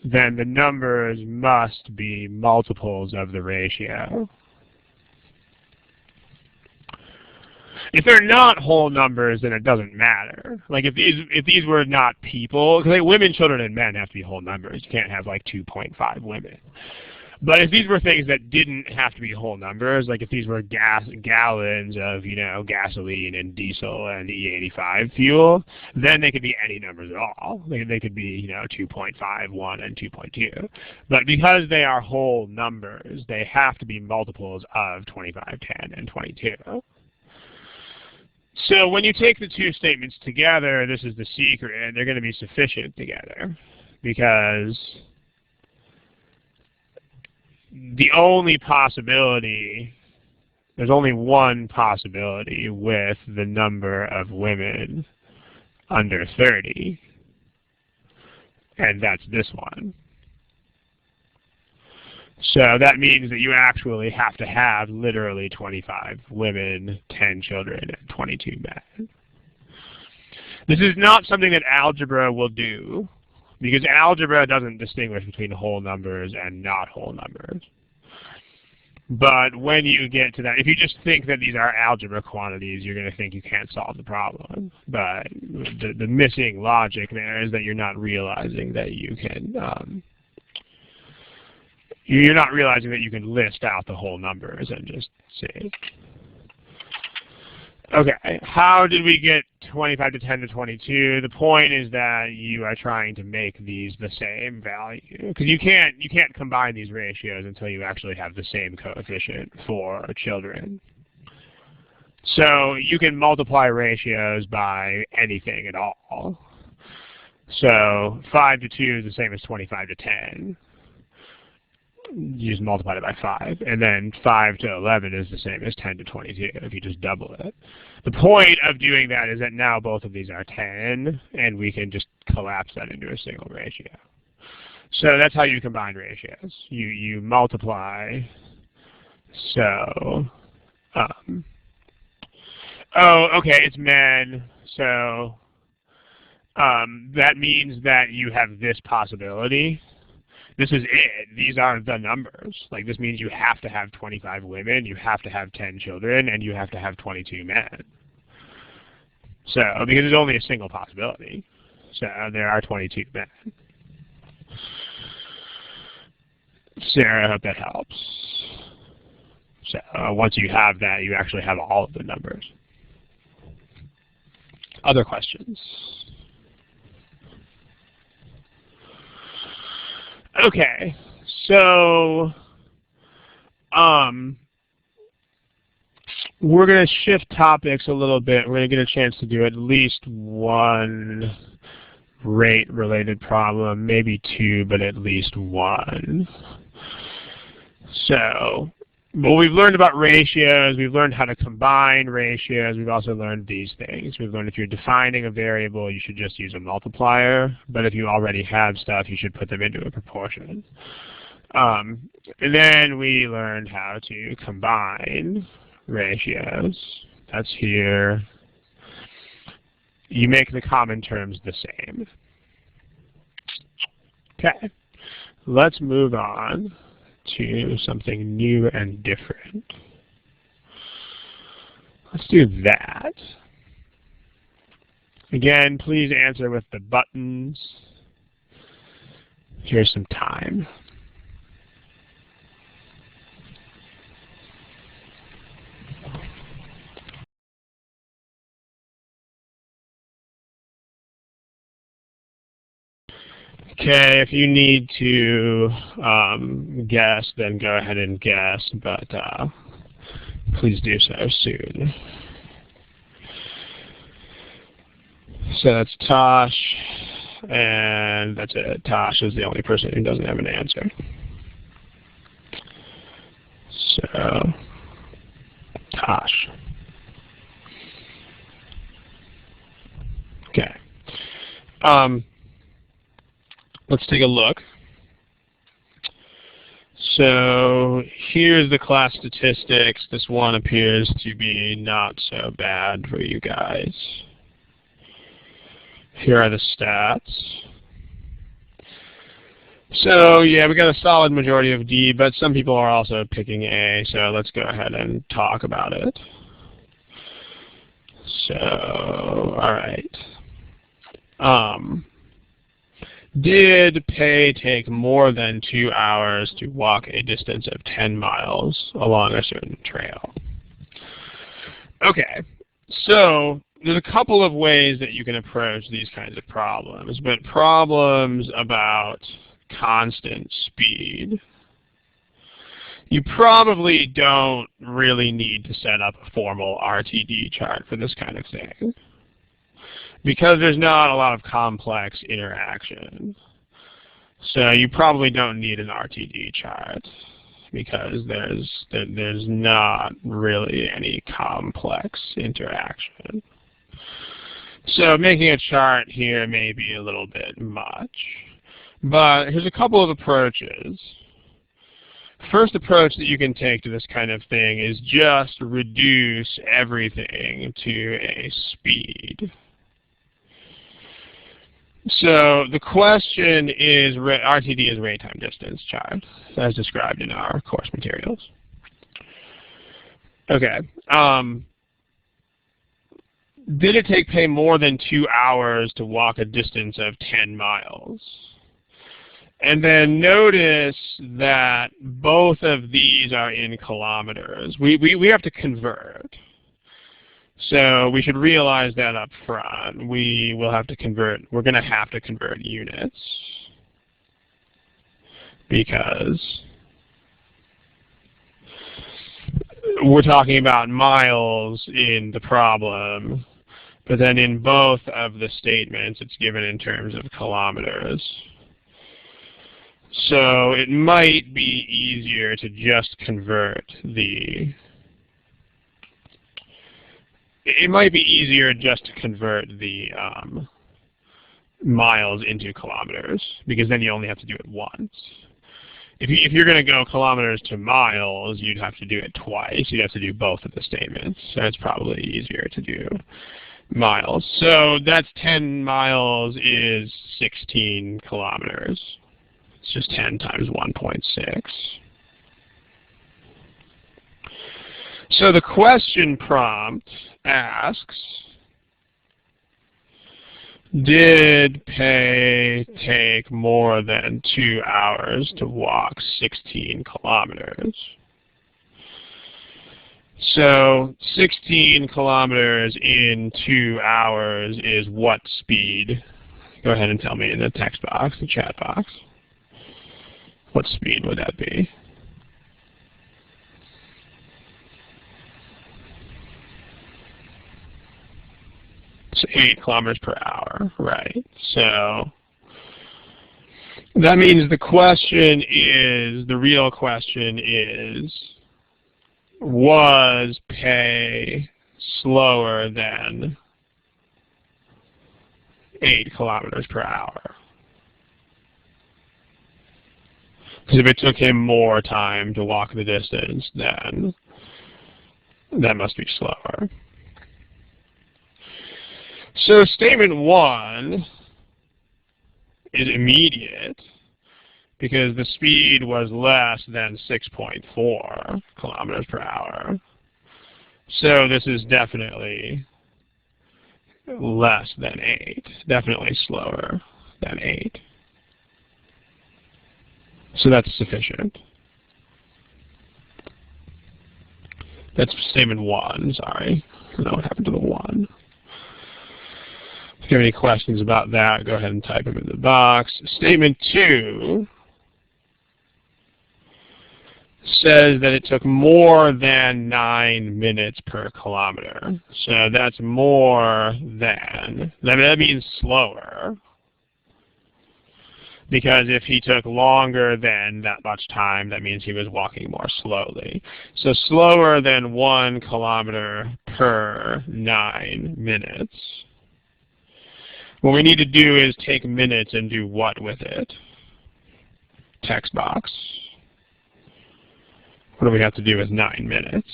then the numbers must be multiples of the ratio. If they're not whole numbers, then it doesn't matter. Like if these were not people, because like women, children, and men have to be whole numbers. You can't have like 2.5 women. But if these were things that didn't have to be whole numbers, like if these were gallons of, gasoline and diesel and E85 fuel, then they could be any numbers at all. They could be, 2.5, 1, and 2.2. But because they are whole numbers, they have to be multiples of 25, 10, and 22. So when you take the 2 statements together, this is the secret, they're going to be sufficient together because the only possibility, there's only one possibility with the number of women under 30, and that's this one. So that means that you actually have to have literally 25 women, 10 children, and 22 men. This is not something that algebra will do, because algebra doesn't distinguish between whole numbers and not whole numbers. But when you get to that, if you just think that these are algebra quantities, you're going to think you can't solve the problem. But the missing logic there is that you're not realizing that you can you're not realizing that you can list out the whole numbers and just see. Okay, how did we get 25 to 10 to 22? The point is that you are trying to make these the same value, because you can't combine these ratios until you actually have the same coefficient for children. So you can multiply ratios by anything at all. So 5 to 2 is the same as 25 to 10. You just multiply it by 5. And then 5 to 11 is the same as 10 to 22 if you just double it. The point of doing that is that now both of these are 10, and we can just collapse that into a single ratio. So that's how you combine ratios. You multiply. So, oh, okay, it's men. So that means that you have this possibility. This is it. These are the numbers. Like, this means you have to have 25 women, you have to have 10 children, and you have to have 22 men. So, because there's only a single possibility. So, there are 22 men. Sarah, I hope that helps. So, once you have that, you actually have all of the numbers. Other questions? Okay, so we're going to shift topics a little bit. We're going to get a chance to do at least one rate-related problem, maybe two, but at least one. So what we've learned about ratios, we've learned how to combine ratios. We've also learned these things. We've learned if you're defining a variable, you should just use a multiplier. But if you already have stuff, you should put them into a proportion. And then we learned how to combine ratios. That's here. You make the common terms the same. Okay, let's move on to something new and different. Let's do that. Again, please answer with the buttons. Here's some time. Okay, if you need to guess, then go ahead and guess, but please do so soon. So that's Tosh, and that's it. Tosh is the only person who doesn't have an answer. So, Tosh. Okay. Let's take a look. So here's the class statistics. This one appears to be not so bad for you guys. Here are the stats. So yeah, we got a solid majority of D, but some people are also picking A, so let's go ahead and talk about it. So, all right. Did Pei take more than 2 hours to walk a distance of 10 miles along a certain trail? Okay, so there's a couple of ways that you can approach these kinds of problems, but problems about constant speed, you probably don't really need to set up a formal RTD chart for this kind of thing, because there's not a lot of complex interaction. So you probably don't need an RTD chart because there's not really any complex interaction. So making a chart here may be a little bit much. But here's a couple of approaches. First approach that you can take to this kind of thing is just reduce everything to a speed. So the question is, RTD is rate time distance chart, as described in our course materials. Okay. Did it take Pei more than 2 hours to walk a distance of 10 miles? And then notice that both of these are in kilometers. We have to convert. So we should realize that up front. We will have to convert. We're going to have to convert units because we're talking about miles in the problem, but then in both of the statements it's given in terms of kilometers. So it might be easier to just convert the miles into kilometers, because then you only have to do it once. If you're going to go kilometers to miles, you'd have to do it twice. You'd have to do both of the statements. So it's probably easier to do miles. So that's 10 miles is 16 kilometers. It's just 10 times 1.6. So the question prompt asks, did Pei take more than 2 hours to walk 16 kilometers? So 16 kilometers in 2 hours is what speed? Go ahead and tell me in the text box, the chat box. What speed would that be? It's 8 kilometers per hour, right? So that means the question is, the real question is, was Pei slower than 8 kilometers per hour? Because if it took him more time to walk the distance, then that must be slower. So statement 1 is immediate because the speed was less than 6.4 kilometers per hour. So this is definitely less than 8, definitely slower than 8. So that's sufficient. That's statement 1, sorry. I don't know what happened to the 1. If you have any questions about that, go ahead and type them in the box. Statement 2 says that it took more than 9 minutes per kilometer. So that's more than, that means slower. Because if he took longer than that much time, that means he was walking more slowly. So slower than 1 kilometer per 9 minutes. What we need to do is take minutes and do what with it? Text box. What do we have to do with 9 minutes?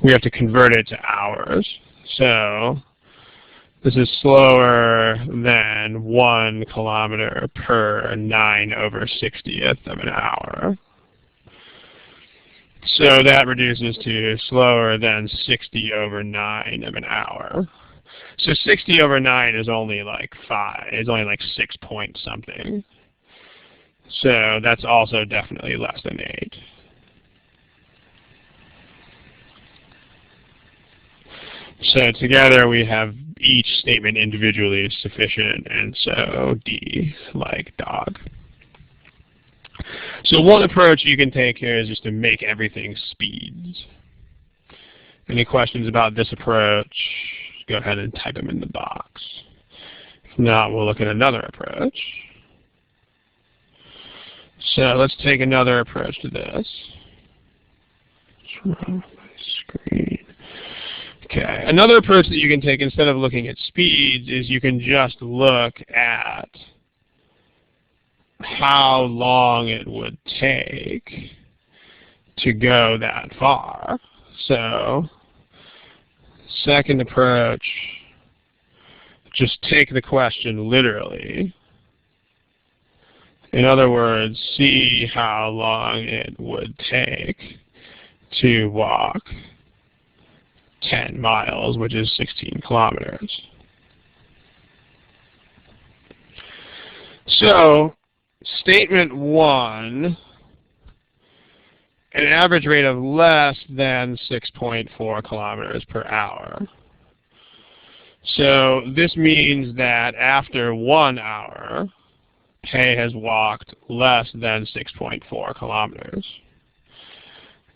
We have to convert it to hours. So this is slower than 1 kilometer per 9/60th of an hour. So that reduces to slower than 60/9 of an hour. So 60/9 is only like 5, is only like 6 point something. So that's also definitely less than 8. So together we have each statement individually is sufficient, and so D, like dog. So one approach you can take here is just to make everything speeds. Any questions about this approach? Go ahead and type them in the box. If not, we'll look at another approach. So let's take another approach to this. What's wrong with my screen? Okay, another approach that you can take instead of looking at speeds is you can just look at how long it would take to go that far. So, second approach, just take the question literally. In other words, see how long it would take to walk 10 miles, which is 16 kilometers. So, statement 1, an average rate of less than 6.4 kilometers per hour. So this means that after 1 hour, Pei has walked less than 6.4 kilometers.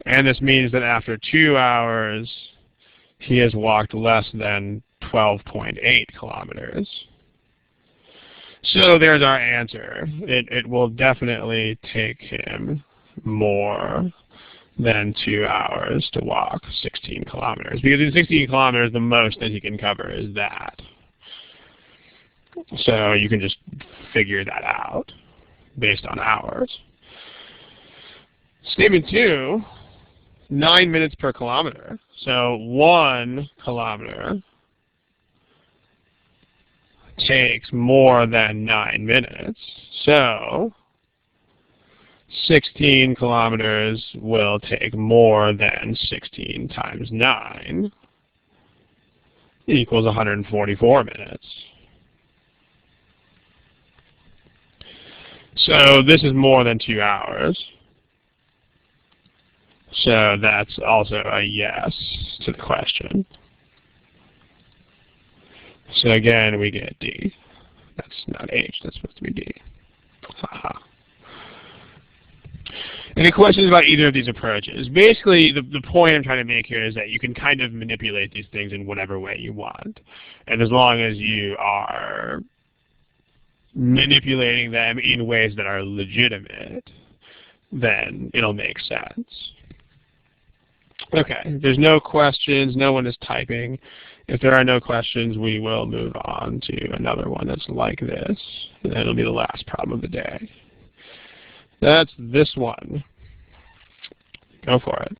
And this means that after 2 hours, he has walked less than 12.8 kilometers. So there's our answer. It will definitely take him more than 2 hours to walk 16 kilometers. Because in 16 kilometers, the most that he can cover is that. So you can just figure that out based on hours. Statement 2, 9 minutes per kilometer. So 1 kilometer takes more than 9 minutes. So 16 kilometers will take more than 16 times 9 equals 144 minutes. So this is more than 2 hours. So that's also a yes to the question. So again, we get D. That's not H, that's supposed to be D. Haha. Any questions about either of these approaches? Basically, the point I'm trying to make here is that you can kind of manipulate these things in whatever way you want. And as long as you are manipulating them in ways that are legitimate, then it'll make sense. Okay, there's no questions, no one is typing. If there are no questions, we will move on to another one that's like this. And that'll be the last problem of the day. That's this one. Go for it.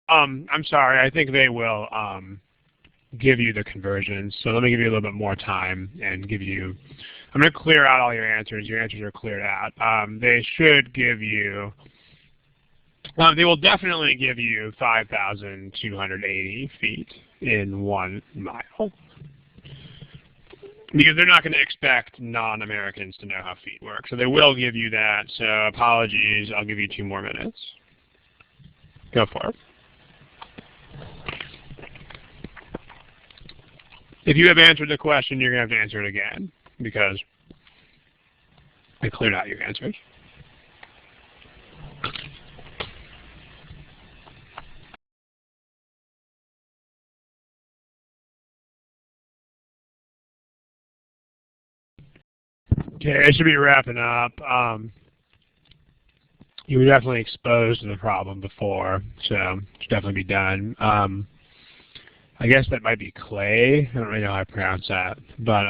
I'm sorry, I think they will give you the conversions. So let me give you a little bit more time and give you, I'm going to clear out all your answers. Your answers are cleared out. They should give you, they will definitely give you 5,280 feet in 1 mile. Because they're not going to expect non-Americans to know how feet work. So they will give you that. So apologies, I'll give you 2 more minutes. Go for it. If you have answered the question, you're going to have to answer it again because I cleared out your answers. Okay, I should be wrapping up. You were definitely exposed to the problem before, so it should definitely be done. I guess that might be Clay. I don't really know how I pronounce that, but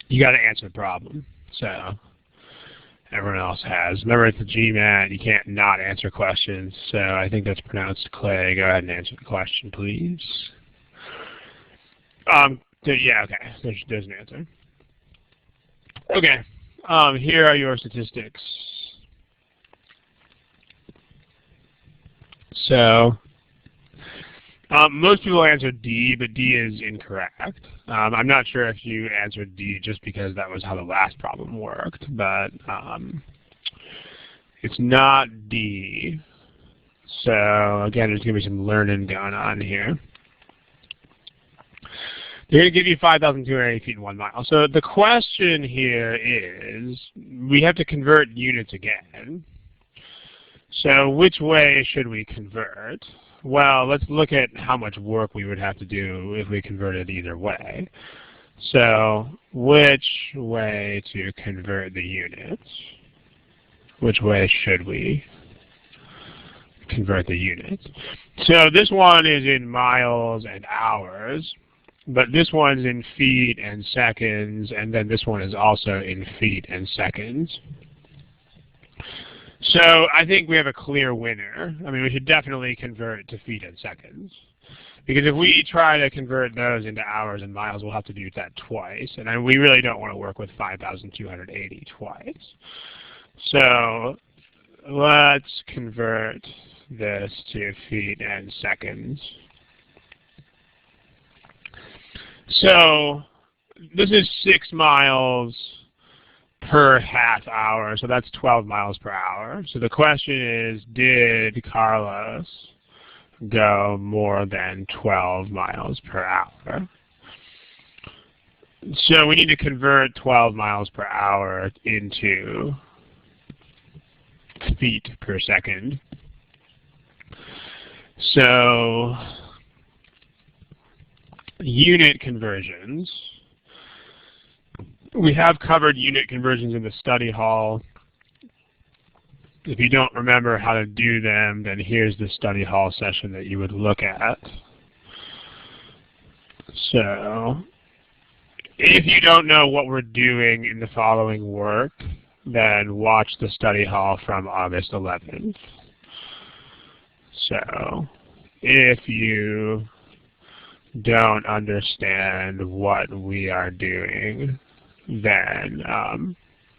you got to answer the problem. So everyone else has. Remember, it's a GMAT. You can't not answer questions. So I think that's pronounced Clay. Go ahead and answer the question, please. Yeah, okay. There's an answer. Okay. Here are your statistics. So most people answered D, but D is incorrect. I'm not sure if you answered D just because that was how the last problem worked, but it's not D. So again, there's going to be some learning going on here. They're going to give you 5,280 feet in 1 mile. So the question here is, we have to convert units again. So which way should we convert? Well, let's look at how much work we would have to do if we converted either way. So which way to convert the units? Which way should we convert the units? So this one is in miles and hours, but this one's in feet and seconds, and then this one is also in feet and seconds. So I think we have a clear winner. I mean, we should definitely convert to feet and seconds. Because if we try to convert those into hours and miles, we'll have to do that twice. And we really don't want to work with 5,280 twice. So let's convert this to feet and seconds. So this is 6 miles per half hour, so that's 12 miles per hour. So the question is, did Carlos go more than 12 miles per hour? So we need to convert 12 miles per hour into feet per second. So unit conversions. We have covered unit conversions in the study hall. If you don't remember how to do them, then here's the study hall session that you would look at. So if you don't know what we're doing in the following work, then watch the study hall from August 11th. So if you don't understand what we are doing, then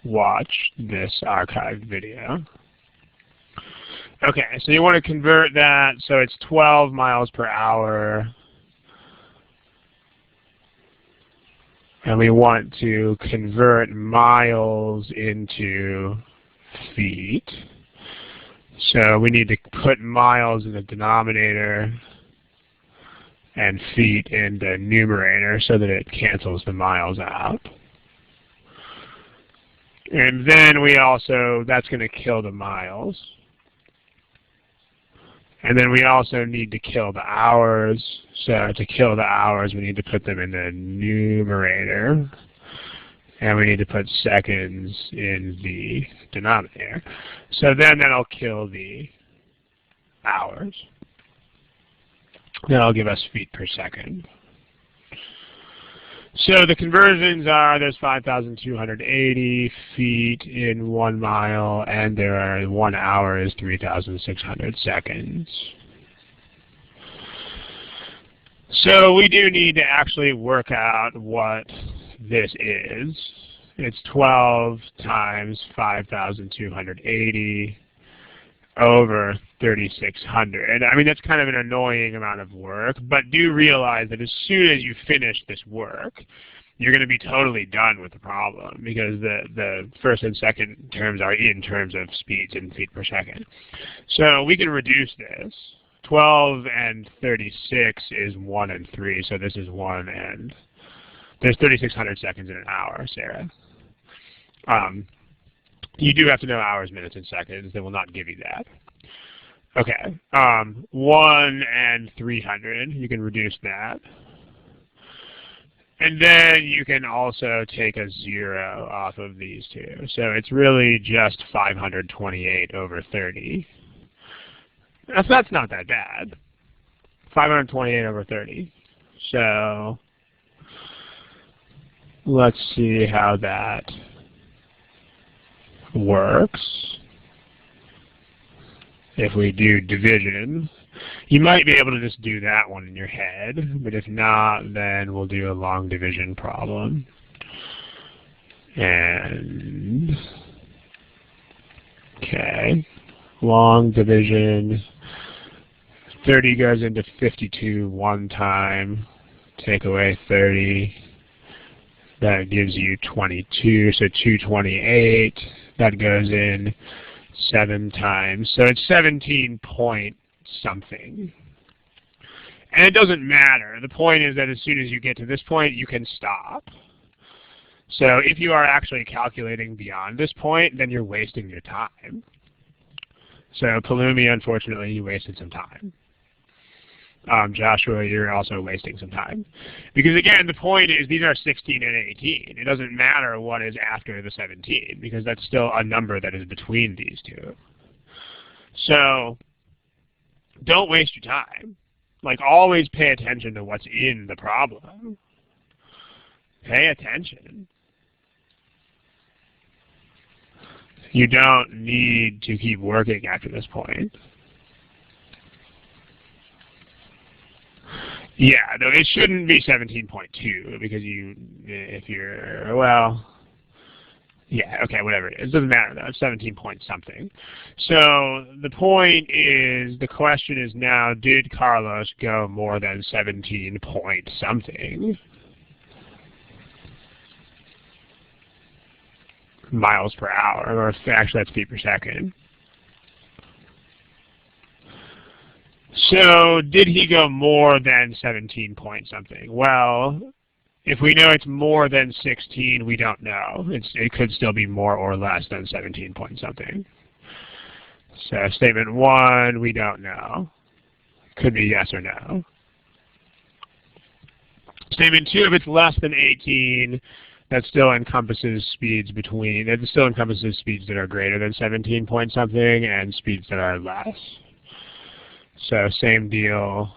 watch this archived video. Okay, so you want to convert that, so it's 12 miles per hour. And we want to convert miles into feet. So we need to put miles in the denominator and feet in the numerator so that it cancels the miles out. And then we also, that's going to kill the miles. And then we also need to kill the hours. So to kill the hours, we need to put them in the numerator. And we need to put seconds in the denominator. So then that'll kill the hours. That'll give us feet per second. So the conversions are there's 5,280 feet in 1 mile, and there are 1 hour is 3,600 seconds. So we do need to actually work out what this is. It's 12 times 5,280 over 3,600. I mean, that's kind of an annoying amount of work, but do realize that as soon as you finish this work, you're going to be totally done with the problem because the first and second terms are in terms of speeds in feet per second. So we can reduce this. 12 and 36 is 1 and 3, so this is 1 and there's 3,600 seconds in an hour, Sarah. You do have to know hours, minutes, and seconds. They will not give you that. Okay. 1 and 300, you can reduce that. And then you can also take a 0 off of these two. So it's really just 528 over 30. That's not that bad. 528 over 30. So let's see how that works. If we do division, you might be able to just do that one in your head, but if not, then we'll do a long division problem. And, okay, long division, 30 goes into 52 one time, take away 30, that gives you 22, so 228, that goes in 7 times, so it's 17 point something. And it doesn't matter. The point is that as soon as you get to this point, you can stop. So if you are actually calculating beyond this point, then you're wasting your time. So Palumi, unfortunately, you wasted some time. Joshua, you're also wasting some time. Because again, the point is these are 16 and 18. It doesn't matter what is after the 17, because that's still a number that is between these two. So don't waste your time. Like, always pay attention to what's in the problem. Pay attention. You don't need to keep working after this point. Yeah, no, it shouldn't be 17.2 because if you're, well, yeah, okay, whatever it is. It doesn't matter though, it's 17 point something. So the point is, the question is now, did Carlos go more than 17 point something miles per hour, or actually that's feet per second. So did he go more than 17 point something? Well, if we know it's more than 16, we don't know. It could still be more or less than 17 point something. So statement 1, we don't know. Could be yes or no. Statement 2, if it's less than 18, that still encompasses speeds between, it still encompasses speeds that are greater than 17 point something and speeds that are less. So same deal.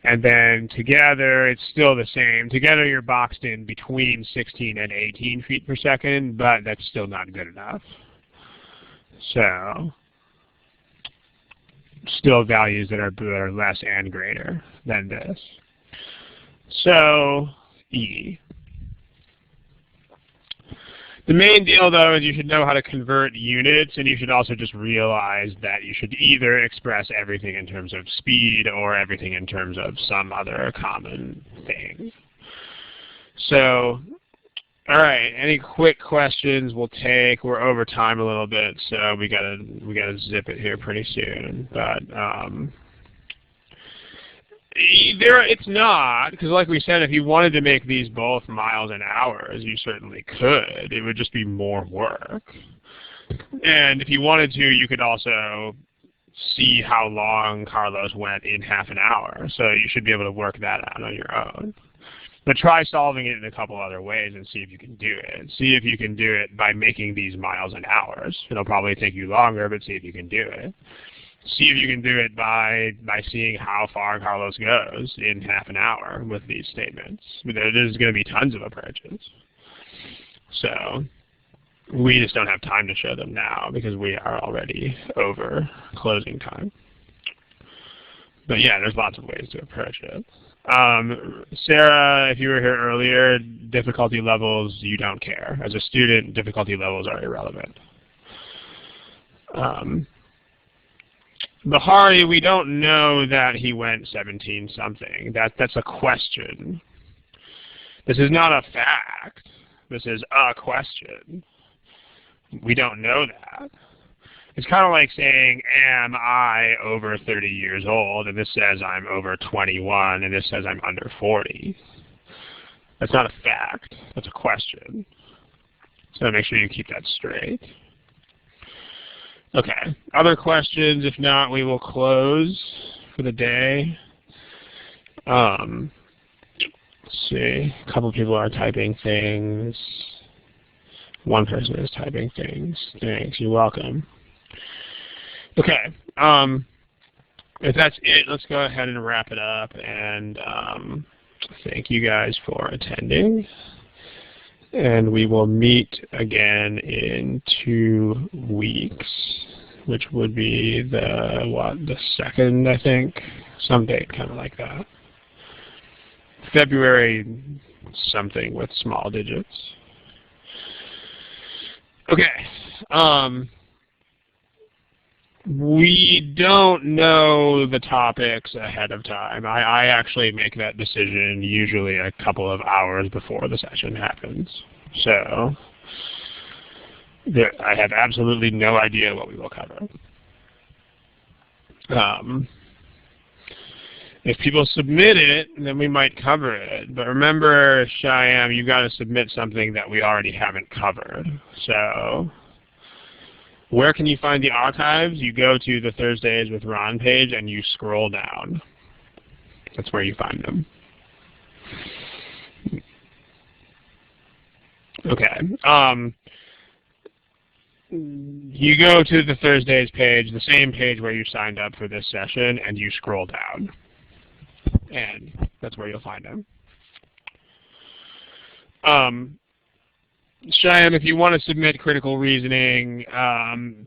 And then together, it's still the same. Together, you're boxed in between 16 and 18 feet per second, but that's still not good enough. So still values that are less and greater than this. So E. The main deal, though, is you should know how to convert units, and you should also just realize that you should either express everything in terms of speed or everything in terms of some other common thing. So All right. Any quick questions we'll take? We're over time a little bit, so we gotta zip it here pretty soon. But it's not, because like we said, if you wanted to make these both miles and hours, you certainly could. It would just be more work. And if you wanted to, you could also see how long Carlos went in half an hour. So you should be able to work that out on your own. But try solving it in a couple other ways and see if you can do it. See if you can do it by making these miles and hours. It'll probably take you longer, but see if you can do it. See if you can do it by seeing how far Carlos goes in half an hour with these statements. There's going to be tons of approaches. So we just don't have time to show them now because we are already over closing time. But yeah, there's lots of ways to approach it. Sarah, if you were here earlier, difficulty levels, you don't care. As a student, difficulty levels are irrelevant. Bahari, we don't know that he went 17-something. That's a question. This is not a fact. This is a question. We don't know that. It's kind of like saying, am I over 30 years old? And this says I'm over 21, and this says I'm under 40. That's not a fact. That's a question. So make sure you keep that straight. Okay. Other questions? If not, we will close for the day. Let's see. A couple people are typing things. One person is typing things. Thanks. You're welcome. Okay, if that's it, let's go ahead and wrap it up, and thank you guys for attending. And we will meet again in 2 weeks, which would be the 2nd, I think, some date kind of like that. February something with small digits. Okay. We don't know the topics ahead of time. I actually make that decision usually a couple of hours before the session happens. So I have absolutely no idea what we will cover. If people submit it, then we might cover it. But remember, Shyam, you've got to submit something that we already haven't covered. So where can you find the archives? You go to the Thursdays with Ron page and you scroll down. That's where you find them. Okay. You go to the Thursdays page, the same page where you signed up for this session, and you scroll down. And that's where you'll find them. Shyam, if you want to submit critical reasoning,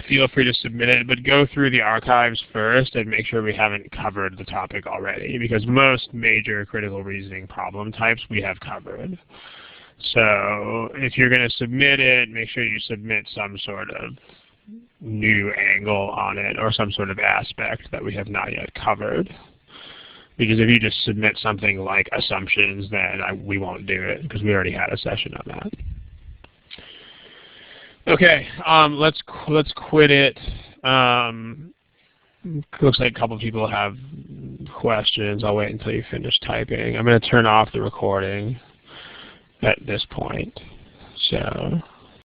feel free to submit it, but go through the archives first and make sure we haven't covered the topic already, because most major critical reasoning problem types we have covered. So if you're going to submit it, make sure you submit some sort of new angle on it or some sort of aspect that we have not yet covered. Because if you just submit something like assumptions, then we won't do it because we already had a session on that. Okay, let's quit it. Looks like a couple of people have questions. I'll wait until you finish typing. I'm going to turn off the recording at this point. So.